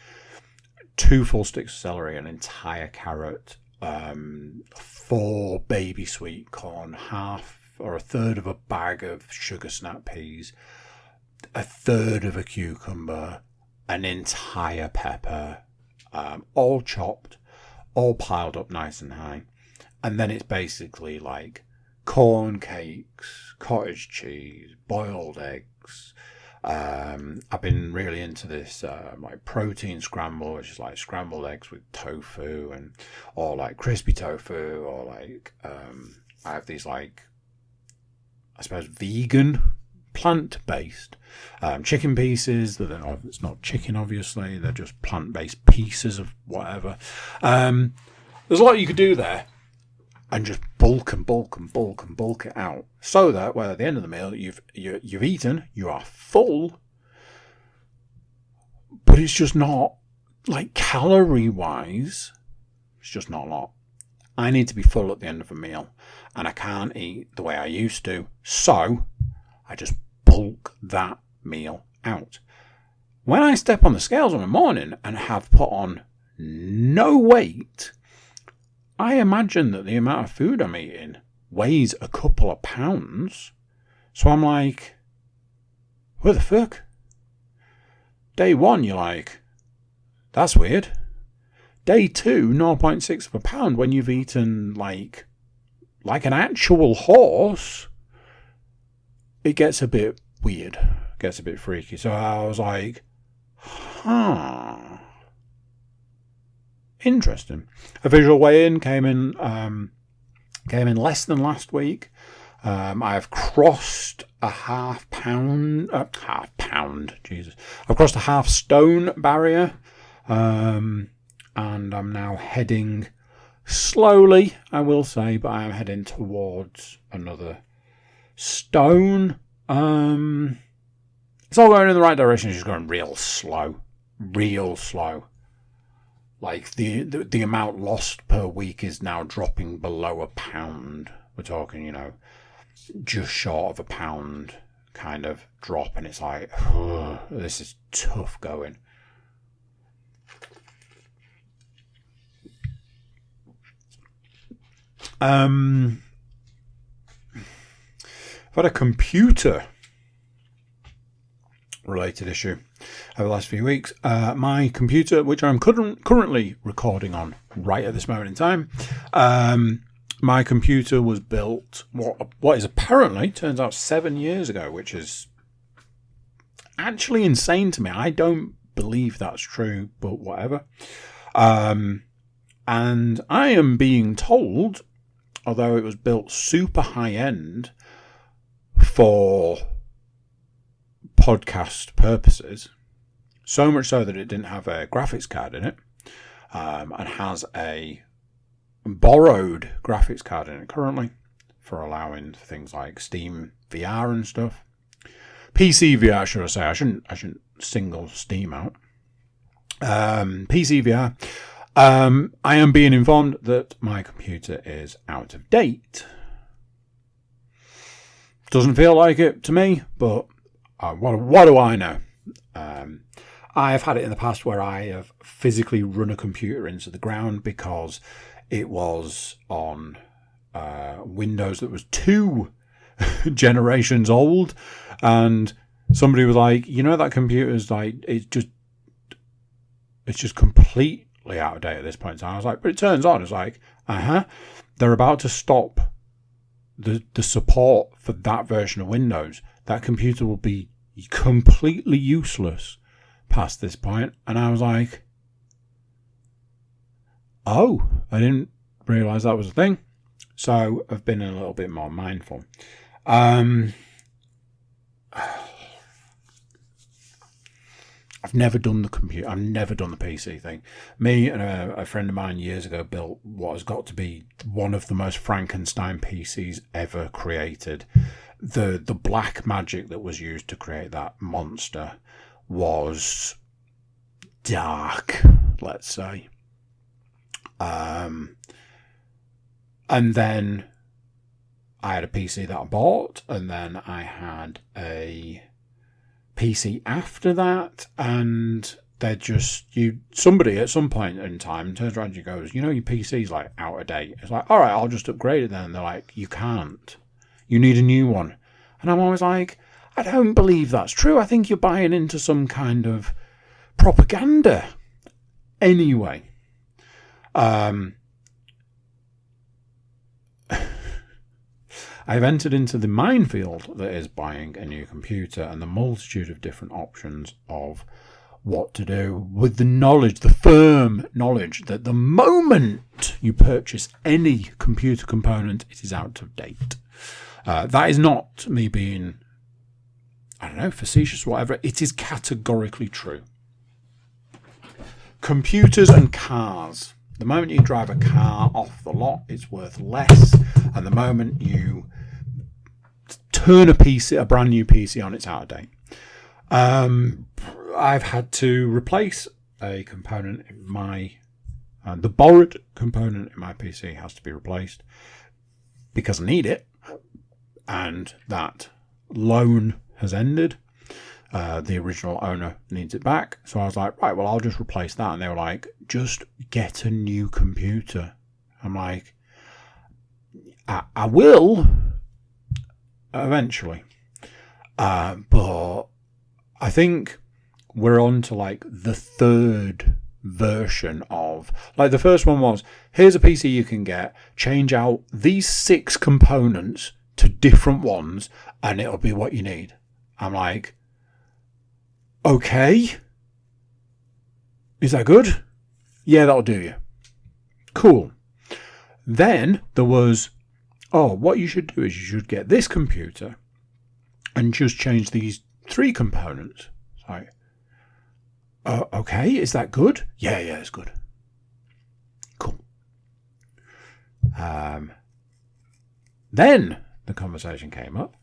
A: 2 full sticks of celery, an entire carrot, 4 baby sweet corn, half or a third of a bag of sugar snap peas, a third of a cucumber, an entire pepper, all chopped, all piled up nice and high. And then it's basically like corn cakes, cottage cheese, boiled eggs. I've been really into this like protein scramble, which is like scrambled eggs with tofu or like crispy tofu, or like I have these like, I suppose, vegan plant-based chicken pieces that it's not chicken, obviously, they're just plant-based pieces of whatever. There's a lot you could do there. and just bulk it out, so that when at the end of the meal you've eaten, you are full, but it's just not, like, calorie wise, it's just not a lot. I need to be full at the end of a meal, and I can't eat the way I used to, so I just bulk that meal out. When I step on the scales in the morning and have put on no weight, I imagine that the amount of food I'm eating weighs a couple of pounds. So I'm like, what the fuck? Day 1, you're like, that's weird. Day 2, 0.6 of a pound when you've eaten like an actual horse. It gets a bit weird, gets a bit freaky. So I was like, interesting. A visual weigh-in came in less than last week. I've crossed a half pound. Jesus, I've crossed a half stone barrier, and I'm now heading slowly, I will say, but I am heading towards another stone. It's all going in the right direction. It's just going real slow. Like the amount lost per week is now dropping below a pound. We're talking, just short of a pound kind of drop, and it's like, this is tough going. I've had a computer related issue over the last few weeks. My computer, which I'm currently recording on right at this moment in time, my computer was built what is apparently, turns out, 7 years ago, which is actually insane to me. I don't believe that's true, but whatever. And I am being told, although it was built super high end for podcast purposes, so much so that it didn't have a graphics card in it, and has a borrowed graphics card in it currently for allowing things like Steam VR and stuff. PC VR, should I say? I shouldn't single Steam out. PC VR. I am being informed that my computer is out of date. Doesn't feel like it to me, but what do I know? I have had it in the past where I have physically run a computer into the ground because it was on Windows that was 2 generations old, and somebody was like, that computer's like, it's just completely out of date at this point in time. I was like, but it turns on, it's like, they're about to stop the support for that version of Windows. That computer will be completely useless past this point. And I was like, oh, I didn't realise that was a thing. So I've been a little bit more mindful. I've never done the computer. I've never done the PC thing. Me and a friend of mine years ago built what has got to be one of the most Frankenstein PCs ever created. The black magic that was used to create that monster was dark, let's say. And then I had a PC that I bought, and then I had a PC after that, and they're just, somebody at some point in time turns around and goes, your PC's like out of date. It's like, all right, I'll just upgrade it then. And they're like, you can't. You need a new one. And I'm always like, I don't believe that's true. I think you're buying into some kind of propaganda. Anyway, I've entered into the minefield that is buying a new computer and the multitude of different options of what to do with the firm knowledge that the moment you purchase any computer component, it is out of date. That is not me being, facetious or whatever. It is categorically true. Computers and cars. The moment you drive a car off the lot, it's worth less. And the moment you turn a brand new PC on, it's out of date. I've had to replace a component in the borrowed component in my PC has to be replaced because I need it. And that loan has ended. The original owner needs it back. So I was like, right, well, I'll just replace that. And they were like, just get a new computer. I'm like, I will eventually. But I think we're on to like the third version of, like, the first one was, here's a PC you can get, change out these 6 components to different ones, and it'll be what you need. I'm like, okay, is that good? Yeah, that'll do you. Cool. Then there was, what you should do is you should get this computer and just change these 3 components. It's like, okay, is that good? Yeah, it's good. Cool. Then the conversation came up.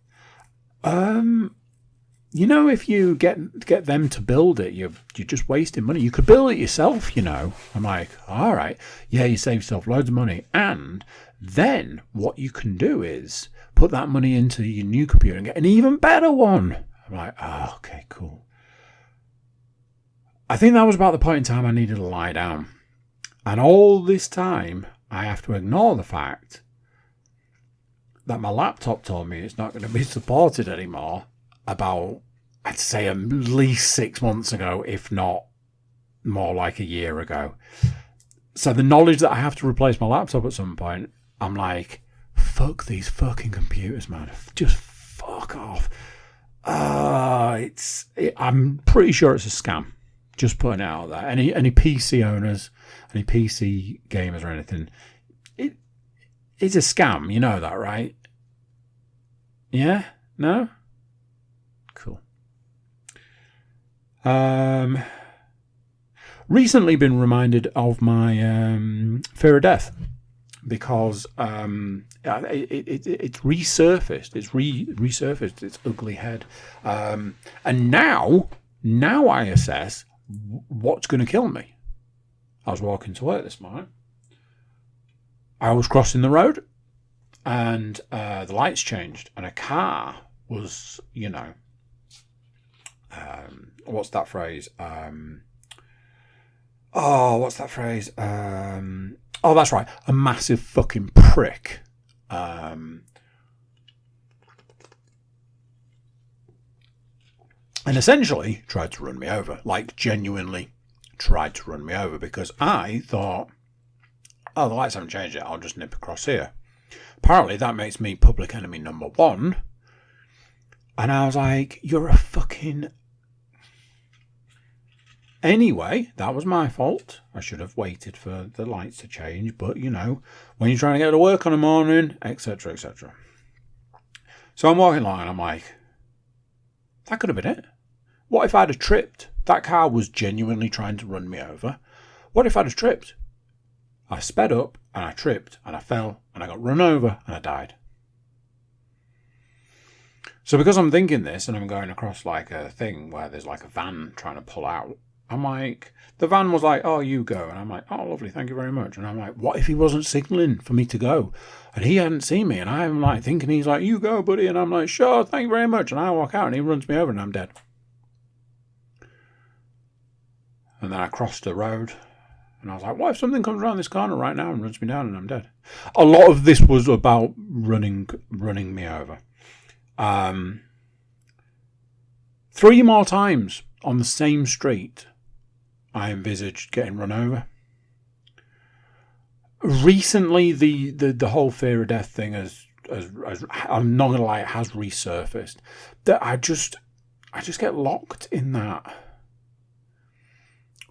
A: If you get them to build it, you're just wasting money. You could build it yourself, I'm like, all right, yeah, you save yourself loads of money. And then what you can do is put that money into your new computer and get an even better one. I'm like, okay, cool. I think that was about the point in time I needed to lie down. And all this time, I have to ignore the fact that my laptop told me it's not going to be supported anymore about, I'd say, at least 6 months ago, if not more like a year ago. So the knowledge that I have to replace my laptop at some point, I'm like, fuck these fucking computers, man. Just fuck off. I'm pretty sure it's a scam. Just putting it out there. Any PC owners, any PC gamers or anything, it's a scam. You know that, right? Yeah? No? Cool. Recently been reminded of my fear of death because it's resurfaced. It's resurfaced its ugly head. And now I assess what's going to kill me. I was walking to work this morning. I was crossing the road and the lights changed and a car was, what's that phrase? What's that phrase? That's right. A massive fucking prick. And essentially tried to run me over, like genuinely tried to run me over because I thought, the lights haven't changed yet, I'll just nip across here. Apparently that makes me public enemy number 1. And I was like, you're a fucking... Anyway, that was my fault. I should have waited for the lights to change, but when you're trying to get to work on a morning, etc., etc. So I'm walking along and I'm like, that could have been it. What if I'd have tripped? That car was genuinely trying to run me over. What if I'd have tripped? I sped up and I tripped and I fell and I got run over and I died. So because I'm thinking this and I'm going across like a thing where there's like a van trying to pull out, I'm like, the van was like, oh, you go. And I'm like, oh, lovely, thank you very much. And I'm like, what if he wasn't signalling for me to go? And he hadn't seen me. And I'm like thinking he's like, you go, buddy. And I'm like, sure, thank you very much. And I walk out and he runs me over and I'm dead. And then I crossed the road. And I was like, what if something comes around this corner right now and runs me down and I'm dead? A lot of this was about running me over. 3 more times on the same street, I envisaged getting run over. Recently, the whole fear of death thing has I'm not gonna lie, it has resurfaced. That I just get locked in that.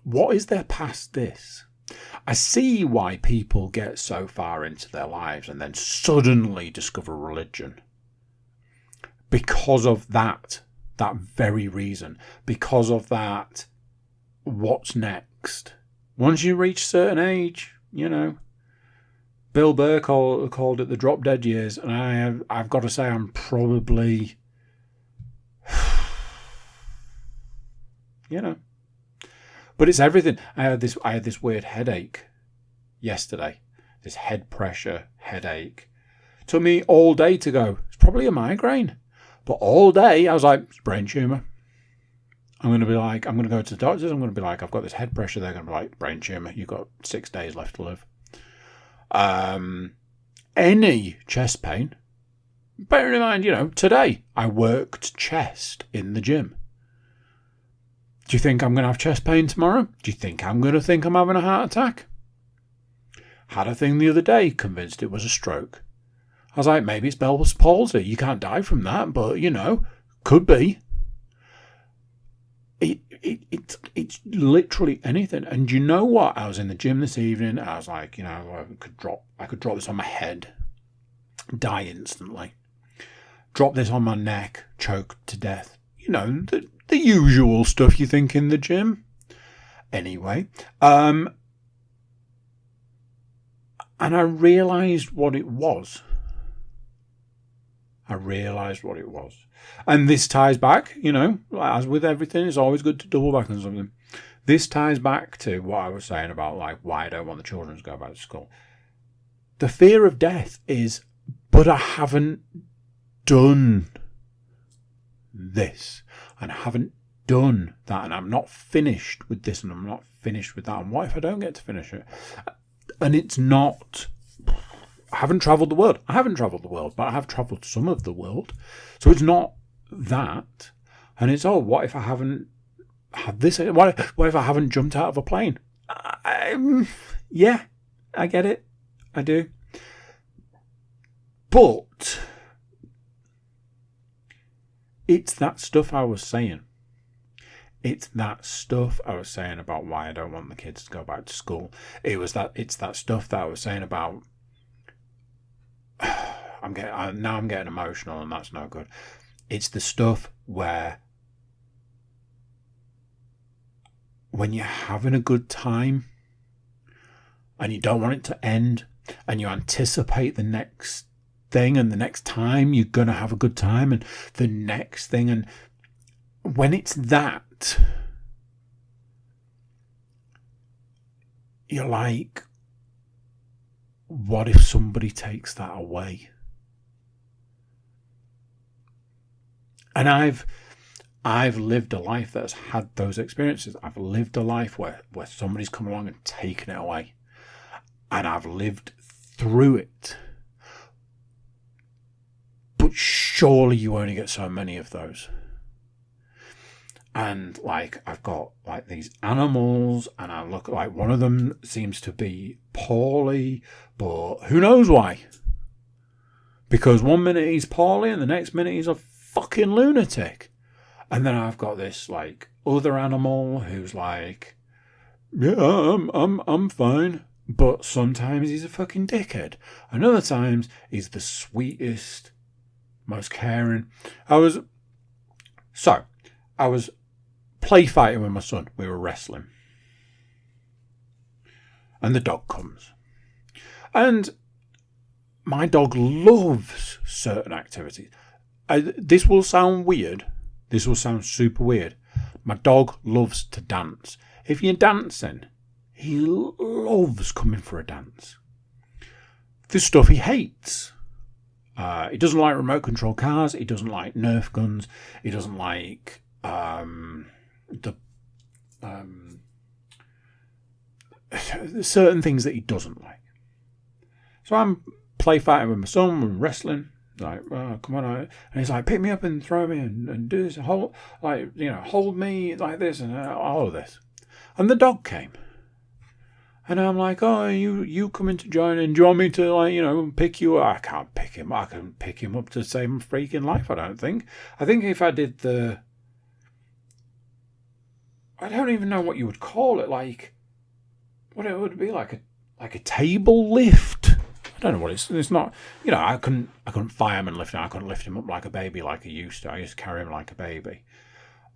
A: What is there past this? I see why people get so far into their lives and then suddenly discover religion. Because of that very reason. Because of that, what's next? Once you reach a certain age, you know. Bill Burr called it the drop dead years, and I've got to say I'm probably, you know. But it's everything. I had this weird headache yesterday. This head pressure headache. Took me all day to go. It's probably a migraine. But all day I was like, it's brain tumour. I'm going to go to the doctors. I'm going to be like, I've got this head pressure. They're going to be like, brain tumour. You've got 6 days left to live. Any chest pain. Bear in mind, you know, today I worked chest in the gym. Do you think I'm going to have chest pain tomorrow? Do you think I'm going to think I'm having a heart attack? Had a thing the other day, convinced it was a stroke. I was like, maybe it's Bell's palsy. You can't die from that, but, you know, could be. It's literally anything. And you know what? I was in the gym this evening. I was like, you know, I could drop this on my head, die instantly. Drop this on my neck, choke to death. You know, the usual stuff you think in the gym. Anyway, and I realised what it was. And this ties back, you know, as with everything, it's always good to double back on something. This ties back to what I was saying about, like, why I don't want the children to go back to school. The fear of death is, but I haven't done this, and I haven't done that, and I'm not finished with this, and I'm not finished with that, and what if I don't get to finish it? And it's not... I haven't travelled the world. But I have travelled some of the world. So it's not that. And it's, what if I haven't had this? What if I haven't jumped out of a plane? Yeah, I get it. I do. But it's that stuff I was saying. It's that stuff I was saying about why I don't want the kids to go back to school. It's that stuff that I was saying about... I'm getting emotional, and that's no good. It's the stuff where when you're having a good time and you don't want it to end, and you anticipate the next thing, and the next time you're going to have a good time, and the next thing, and when it's that, you're like, what if somebody takes that away? And I've lived a life that's had those experiences. I've lived a life where somebody's come along and taken it away. And I've lived through it. But surely you only get so many of those. And, like, I've got, like, these animals, and I look like one of them seems to be poorly, but who knows why? Because one minute he's poorly, and the next minute he's a fucking lunatic. And then I've got this, like, other animal who's like, yeah, I'm fine. But sometimes he's a fucking dickhead. And other times he's the sweetest, most caring. I was play fighting with my son. We were wrestling. And the dog comes. And my dog loves certain activities. This will sound weird. This will sound super weird. My dog loves to dance. If you're dancing, he loves coming for a dance. There's stuff he hates. He doesn't like remote control cars. He doesn't like Nerf guns. He doesn't like certain things that he doesn't like. So I'm play fighting with my son. We're wrestling. Like, oh, come on, and he's like, pick me up and throw me and do this, hold me like this and all of this. And the dog came, and I'm like, oh, you coming to join, and do you want me to, like, pick you up? I can't pick him. I can pick him up to save my freaking life. I don't think. I think if I did I don't even know what you would call it, like, what it would be like a table lift. I don't know what it's not, I couldn't fire him and lift him. I couldn't lift him up like a baby like I used to. I used to carry him like a baby.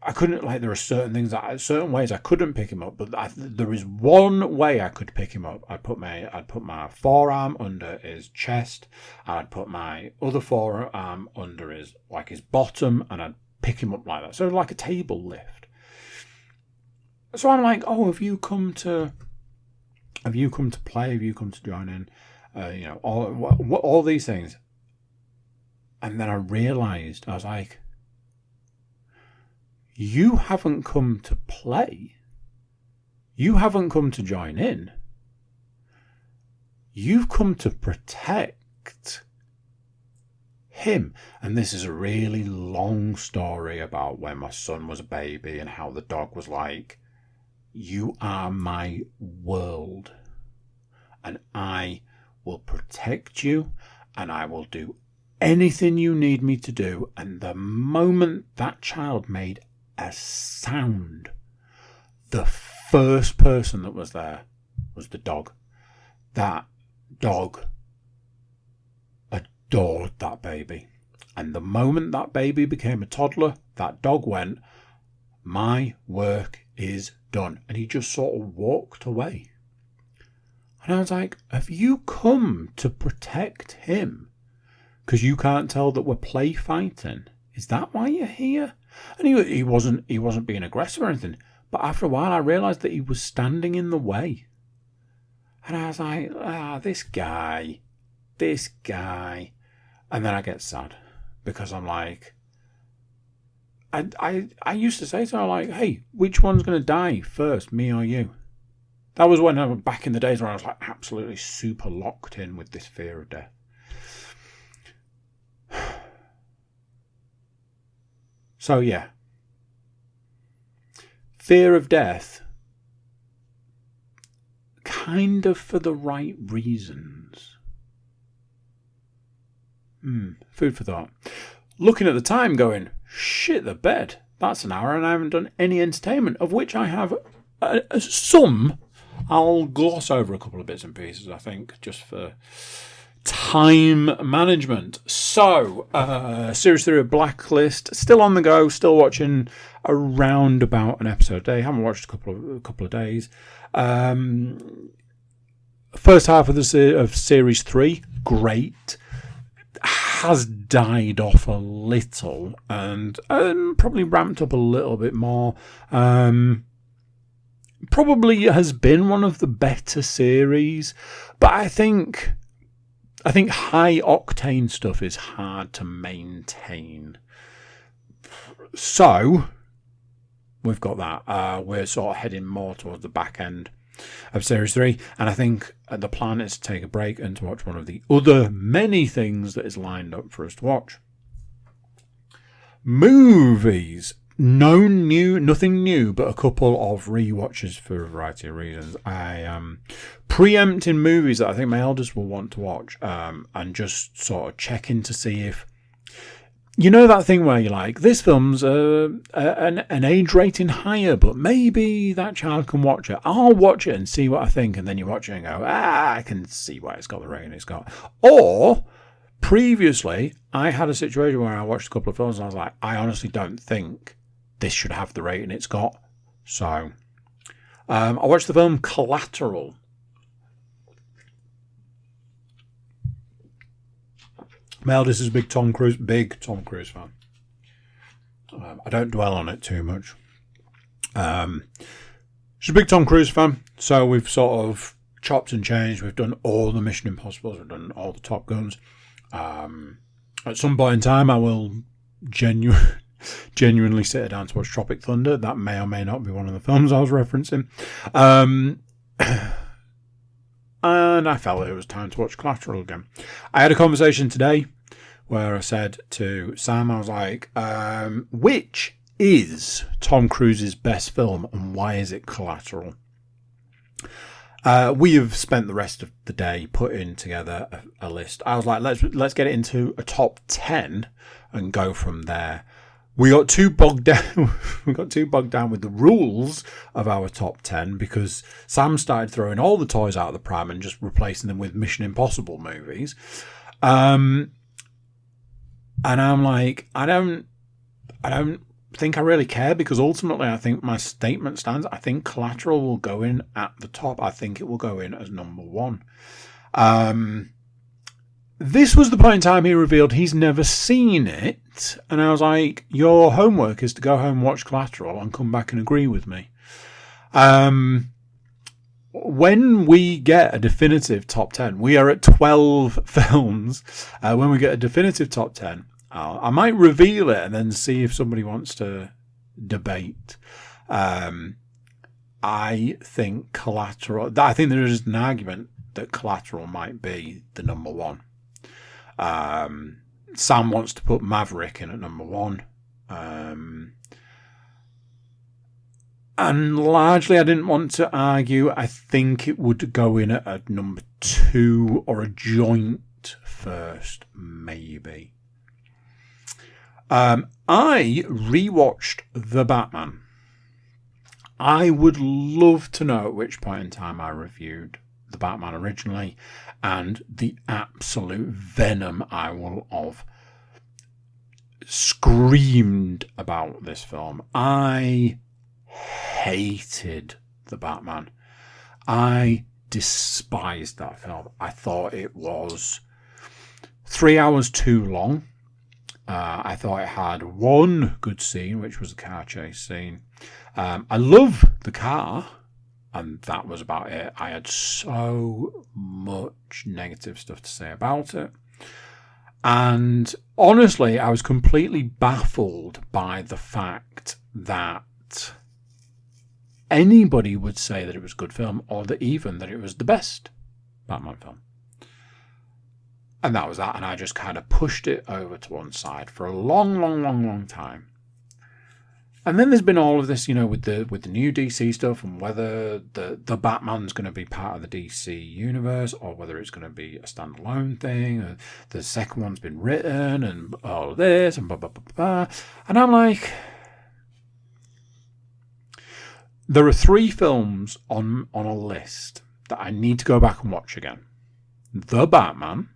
A: I couldn't, like, there are certain things certain ways I couldn't pick him up, but there is one way I could pick him up. I'd put my forearm under his chest, and I'd put my other forearm under his bottom, and I'd pick him up like that. So like a table lift. So I'm like, oh, have you come to play? Have you come to join in? All these things. And then I realised, I was like, you haven't come to play. You haven't come to join in. You've come to protect him. And this is a really long story about when my son was a baby and how the dog was like, you are my world, and I will protect you, and I will do anything you need me to do. And the moment that child made a sound, the first person that was there was the dog. That dog adored that baby. And the moment that baby became a toddler, that dog went, my work is done. And he just sort of walked away. And I was like, have you come to protect him? Because you can't tell that we're play fighting. Is that why you're here? And he wasn't being aggressive or anything. But after a while, I realised that he was standing in the way. And I was like, this guy. And then I get sad. Because I'm like, I used to say to her, like, hey, which one's going to die first, me or you? That was when I was back in the days when I was like absolutely super locked in with this fear of death. So yeah, fear of death, kind of for the right reasons. Food for thought. Looking at the time going, shit the bed, that's an hour and I haven't done any entertainment, of which I have some. I'll gloss over a couple of bits and pieces, I think, just for time management. So, Series 3 of Blacklist, still on the go, still watching around about an episode a day. Haven't watched a couple of days. First half of Series 3, great. Has died off a little and probably ramped up a little bit more. Probably has been one of the better series, but I think high octane stuff is hard to maintain. So we've got that. We're sort of heading more towards the back end of Series 3, and I think the plan is to take a break and to watch one of the other many things that is lined up for us to watch. Movies. Nothing new, but a couple of rewatches for a variety of reasons. I am preempting movies that I think my eldest will want to watch, and just sort of checking to see if, you know, that thing where you're like, this film's an age rating higher, but maybe that child can watch it. I'll watch it and see what I think, and then you watch it and go, I can see why it's got the rating it's got. Or previously, I had a situation where I watched a couple of films and I was like, I honestly don't think this should have the rating it's got. So I watched the film Collateral. My eldest is a big Tom Cruise fan. I don't dwell on it too much. She's a big Tom Cruise fan, so we've sort of chopped and changed. We've done all the Mission Impossibles. We've done all the Top Guns. At some point in time, I will genuinely sit her down to watch Tropic Thunder. That may or may not be one of the films I was referencing. And I felt it was time to watch Collateral again. I had a conversation today where I said to Sam, I was like, which is Tom Cruise's best film and why is it Collateral? We have spent the rest of the day putting together a list. I was like, let's get it into a top 10 and go from there. We got too bogged down. We got too bogged down with the rules of our top 10 because Sam started throwing all the toys out of the pram and just replacing them with Mission Impossible movies. And I'm like, I don't think I really care, because ultimately I think my statement stands. I think Collateral will go in at the top. I think it will go in as number one. This was the point in time he revealed he's never seen it. And I was like, your homework is to go home, watch Collateral, and come back and agree with me. When we get a definitive top 10, we are at 12 films. When we get a definitive top 10, I might reveal it and then see if somebody wants to debate. I think Collateral, I think there is an argument that Collateral might be the number one. Sam wants to put Maverick in at number one. And largely I didn't want to argue. I think it would go in at number two or a joint first, maybe. I rewatched The Batman. I would love to know at which point in time I reviewed The Batman originally and the absolute venom I will have screamed about this film. I hated The Batman. I despised that film. I thought it was 3 hours too long. I thought it had one good scene, which was the car chase scene. I love the car, and that was about it. I had so much negative stuff to say about it. And honestly, I was completely baffled by the fact that anybody would say that it was a good film, or that even that it was the best Batman film. And that was that, and I just kind of pushed it over to one side for a long time. And then there's been all of this, with the new DC stuff, and whether the Batman's going to be part of the DC universe or whether it's going to be a standalone thing. The second one's been written, and all of this, and blah blah blah blah. And I'm like, there are 3 films on a list that I need to go back and watch again: The Batman,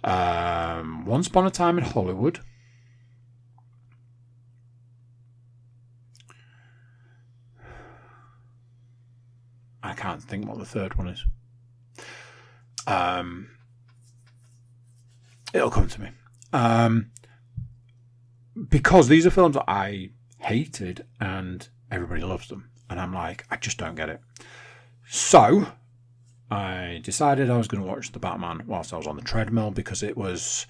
A: Once Upon a Time in Hollywood, I can't think what the third one is. It'll come to me. Because these are films that I hated and everybody loves them. And I'm like, I just don't get it. So I decided I was going to watch The Batman whilst I was on the treadmill, because it was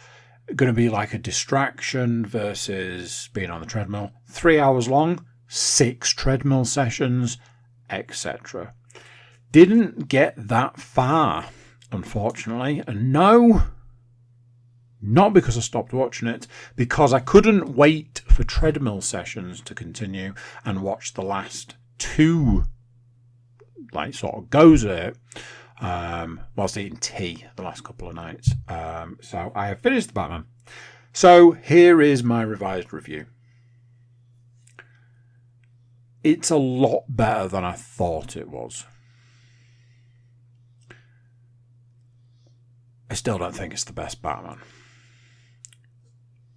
A: going to be like a distraction versus being on the treadmill. 3 hours long, 6 treadmill sessions, etc. Didn't get that far, unfortunately. And no, not because I stopped watching it, because I couldn't wait for treadmill sessions to continue and watch the last 2 sort of goes at it, whilst eating tea the last couple of nights. So I have finished The Batman. So here is my revised review. It's a lot better than I thought it was. I still don't think it's the best Batman.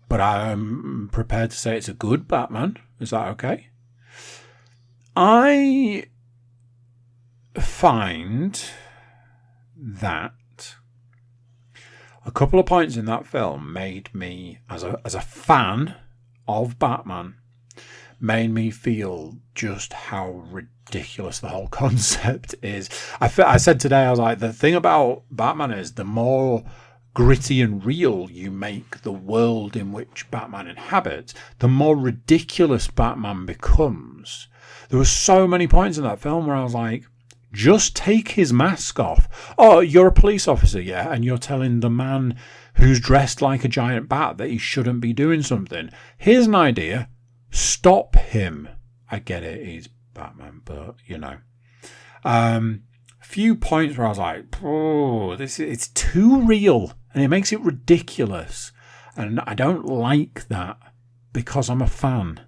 A: But I'm prepared to say it's a good Batman. Is that okay? I find that a couple of points in that film made me, as a fan of Batman, made me feel just how ridiculous the whole concept is. I said today, I was like, the thing about Batman is the more gritty and real you make the world in which Batman inhabits, the more ridiculous Batman becomes. There were so many points in that film where I was like, just take his mask off. Oh, you're a police officer, yeah, and you're telling the man who's dressed like a giant bat that he shouldn't be doing something. Here's an idea. Stop him. I get it, he's Batman, but few points where I was like, oh, it's too real and it makes it ridiculous. And I don't like that because I'm a fan.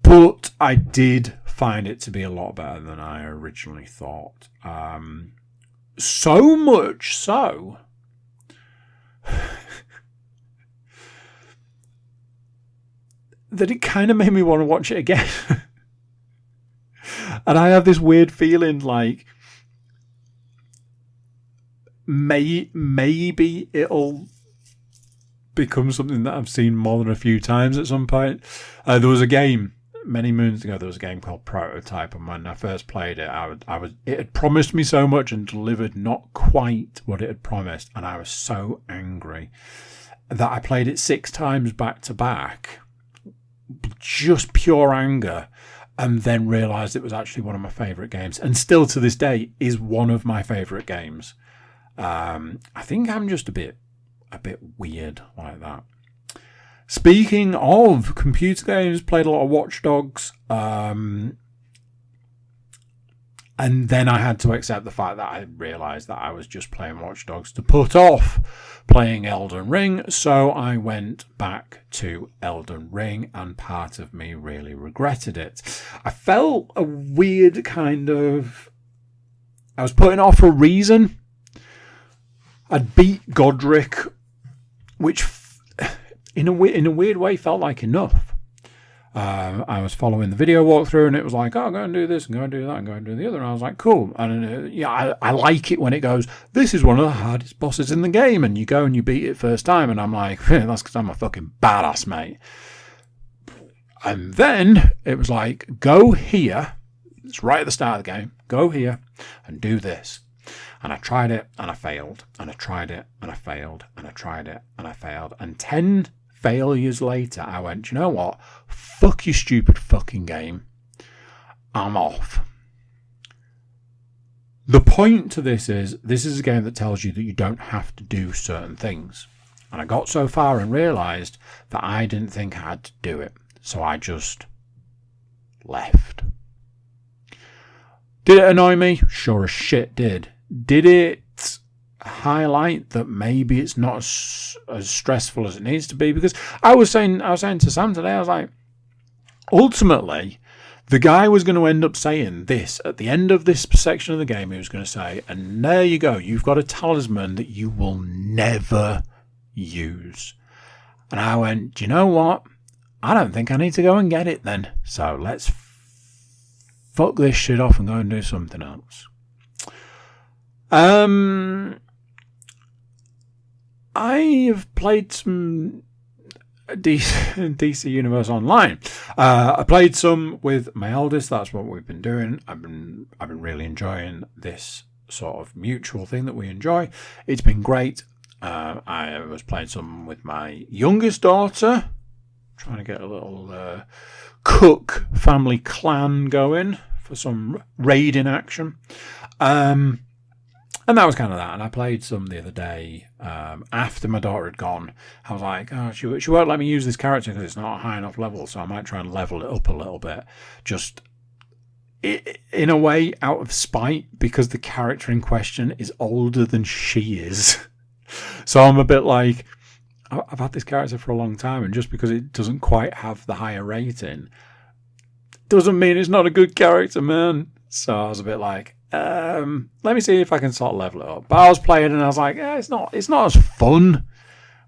A: But I did find it to be a lot better than I originally thought. So much so that it kind of made me want to watch it again. And I have this weird feeling like maybe it'll become something that I've seen more than a few times at some point. There was a game many moons ago. There was a game called Prototype, and when I first played it, it had promised me so much and delivered not quite what it had promised, and I was so angry that I played it 6 times back to back, just pure anger, and then realised it was actually one of my favourite games, and still to this day is one of my favourite games. I think I'm just a bit weird like that. Speaking of computer games, played a lot of Watch Dogs, and then I had to accept the fact that I realised that I was just playing Watch Dogs to put off playing Elden Ring, so I went back to Elden Ring, and part of me really regretted it. I felt a weird kind of... I was putting it off for a reason. I'd beat Godric, which in a weird way felt like enough. I was following the video walkthrough, and it was like, oh, go and do this, and go and do that, and go and do the other. And I was like, cool. And I like it when it goes, this is one of the hardest bosses in the game, and you go and you beat it first time. And I'm like, that's because I'm a fucking badass, mate. And then it was like, go here. It's right at the start of the game. Go here and do this. And I tried it, and I failed. And I tried it, and I failed. And I tried it, and I failed. And 10 failures later, I went, you know what? Fuck you, stupid fucking game. I'm off. The point to this is a game that tells you that you don't have to do certain things. And I got so far and realised that I didn't think I had to do it. So I just left. Did it annoy me? Sure as shit did. Did it highlight that maybe it's not as stressful as it needs to be? Because I was saying to Sam today, I was like, ultimately, the guy was going to end up saying this at the end of this section of the game. He was going to say, and there you go, you've got a talisman that you will never use. And I went, do you know what? I don't think I need to go and get it then. So let's fuck this shit off and go and do something else. I have played some DC Universe Online. I played some with my eldest. That's what we've been doing. I've been really enjoying this sort of mutual thing that we enjoy. It's been great. I was playing some with my youngest daughter, trying to get a little Cook family clan going for some raiding action. And that was kind of that. And I played some the other day after my daughter had gone. I was like, oh, she won't let me use this character because it's not a high enough level. So I might try and level it up a little bit. Just in a way, out of spite, because the character in question is older than she is. So I'm a bit like, I've had this character for a long time. And just because it doesn't quite have the higher rating doesn't mean it's not a good character, man. So I was a bit like, let me see if I can sort of level it up. But I was playing and I was like, it's not as fun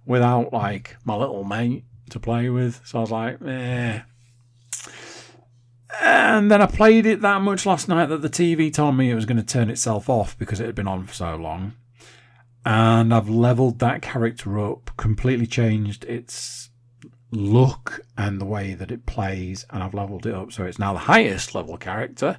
A: without like my little mate to play with. So I was like, eh. And then I played it that much last night that the TV told me it was going to turn itself off because it had been on for so long. And I've leveled that character up, completely changed its look and the way that it plays, and I've leveled it up so it's now the highest level character.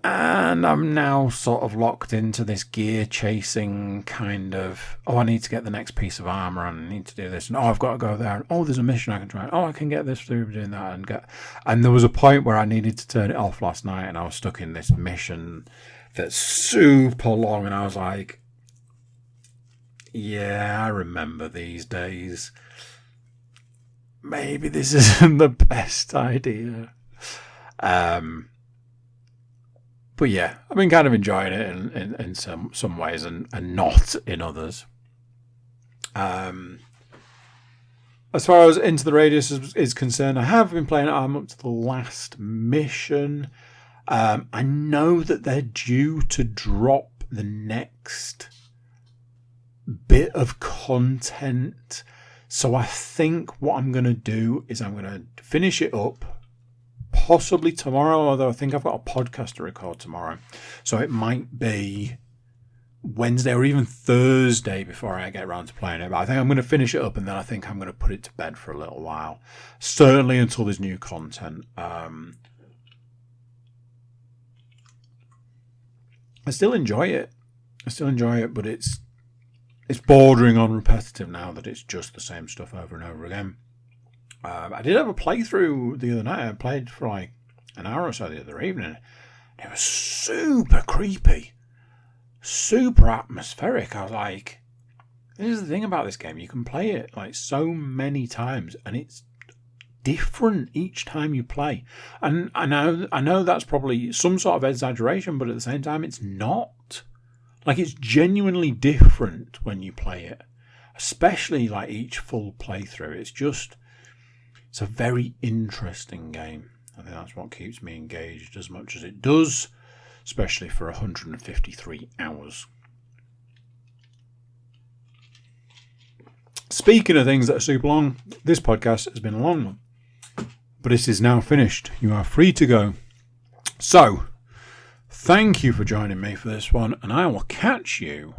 A: And I'm now sort of locked into this gear chasing kind of, oh, I need to get the next piece of armor and I need to do this. And oh, I've got to go there. And oh, there's a mission I can try. Oh, I can get this through doing that. And there was a point where I needed to turn it off last night and I was stuck in this mission that's super long. And I was like, yeah, I remember these days. Maybe this isn't the best idea. But yeah, I've been kind of enjoying it in some ways and not in others. As far as Into the Radius is concerned, I have been playing it. I'm up to the last mission. I know that they're due to drop the next bit of content So I think what I'm going to do is I'm going to finish it up possibly tomorrow, although I think I've got a podcast to record tomorrow. So it might be Wednesday or even Thursday before I get around to playing it. But I think I'm going to finish it up and then I think I'm going to put it to bed for a little while. Certainly until there's new content. I still enjoy it. But it's bordering on repetitive now that it's just the same stuff over and over again. I did have a playthrough the other night. I played for like an hour or so the other evening. It was super creepy, super atmospheric. I was like, this is the thing about this game. You can play it like so many times and it's different each time you play. And I know that's probably some sort of exaggeration, but at the same time, it's not. Like, it's genuinely different when you play it, especially like each full playthrough. It's a very interesting game. I think that's what keeps me engaged as much as it does, especially for 153 hours. Speaking of things that are super long, this podcast has been a long one, but it is now finished. You are free to go. So, thank you for joining me for this one, and I will catch you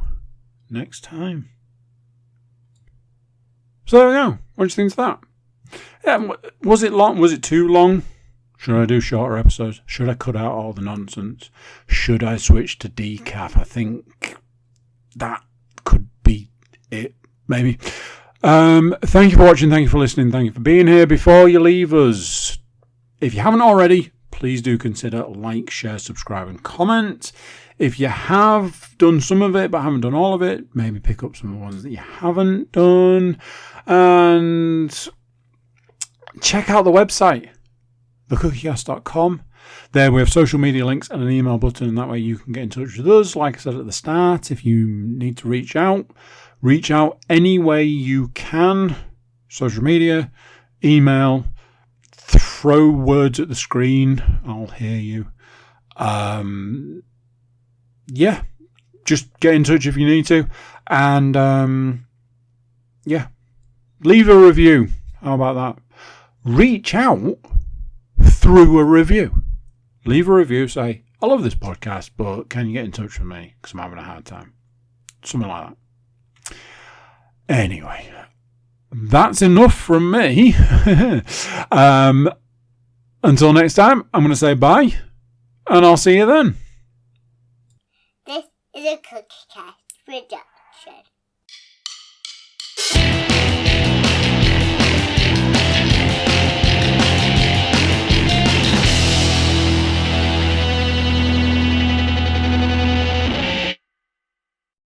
A: next time. So there we go. What do you think of that? Yeah, was it long? Was it too long? Should I do shorter episodes? Should I cut out all the nonsense? Should I switch to decaf? I think that could be it, maybe. Thank you for watching. Thank you for listening. Thank you for being here. Before you leave us, if you haven't already, please do consider like, share, subscribe, and comment. If you have done some of it but haven't done all of it, maybe pick up some of the ones that you haven't done. And check out the website, thecookiecast.com. There we have social media links and an email button, and that way you can get in touch with us. Like I said at the start, if you need to reach out any way you can. Social media, email, throw words at the screen. I'll hear you. Yeah, just get in touch if you need to. And yeah, leave a review. How about that? Reach out through a review. Leave a review. Say, I love this podcast, but can you get in touch with me? Because I'm having a hard time. Something like that. Anyway, that's enough from me. Until next time, I'm going to say bye, and I'll see you then.
B: This is a Cookie Cast production.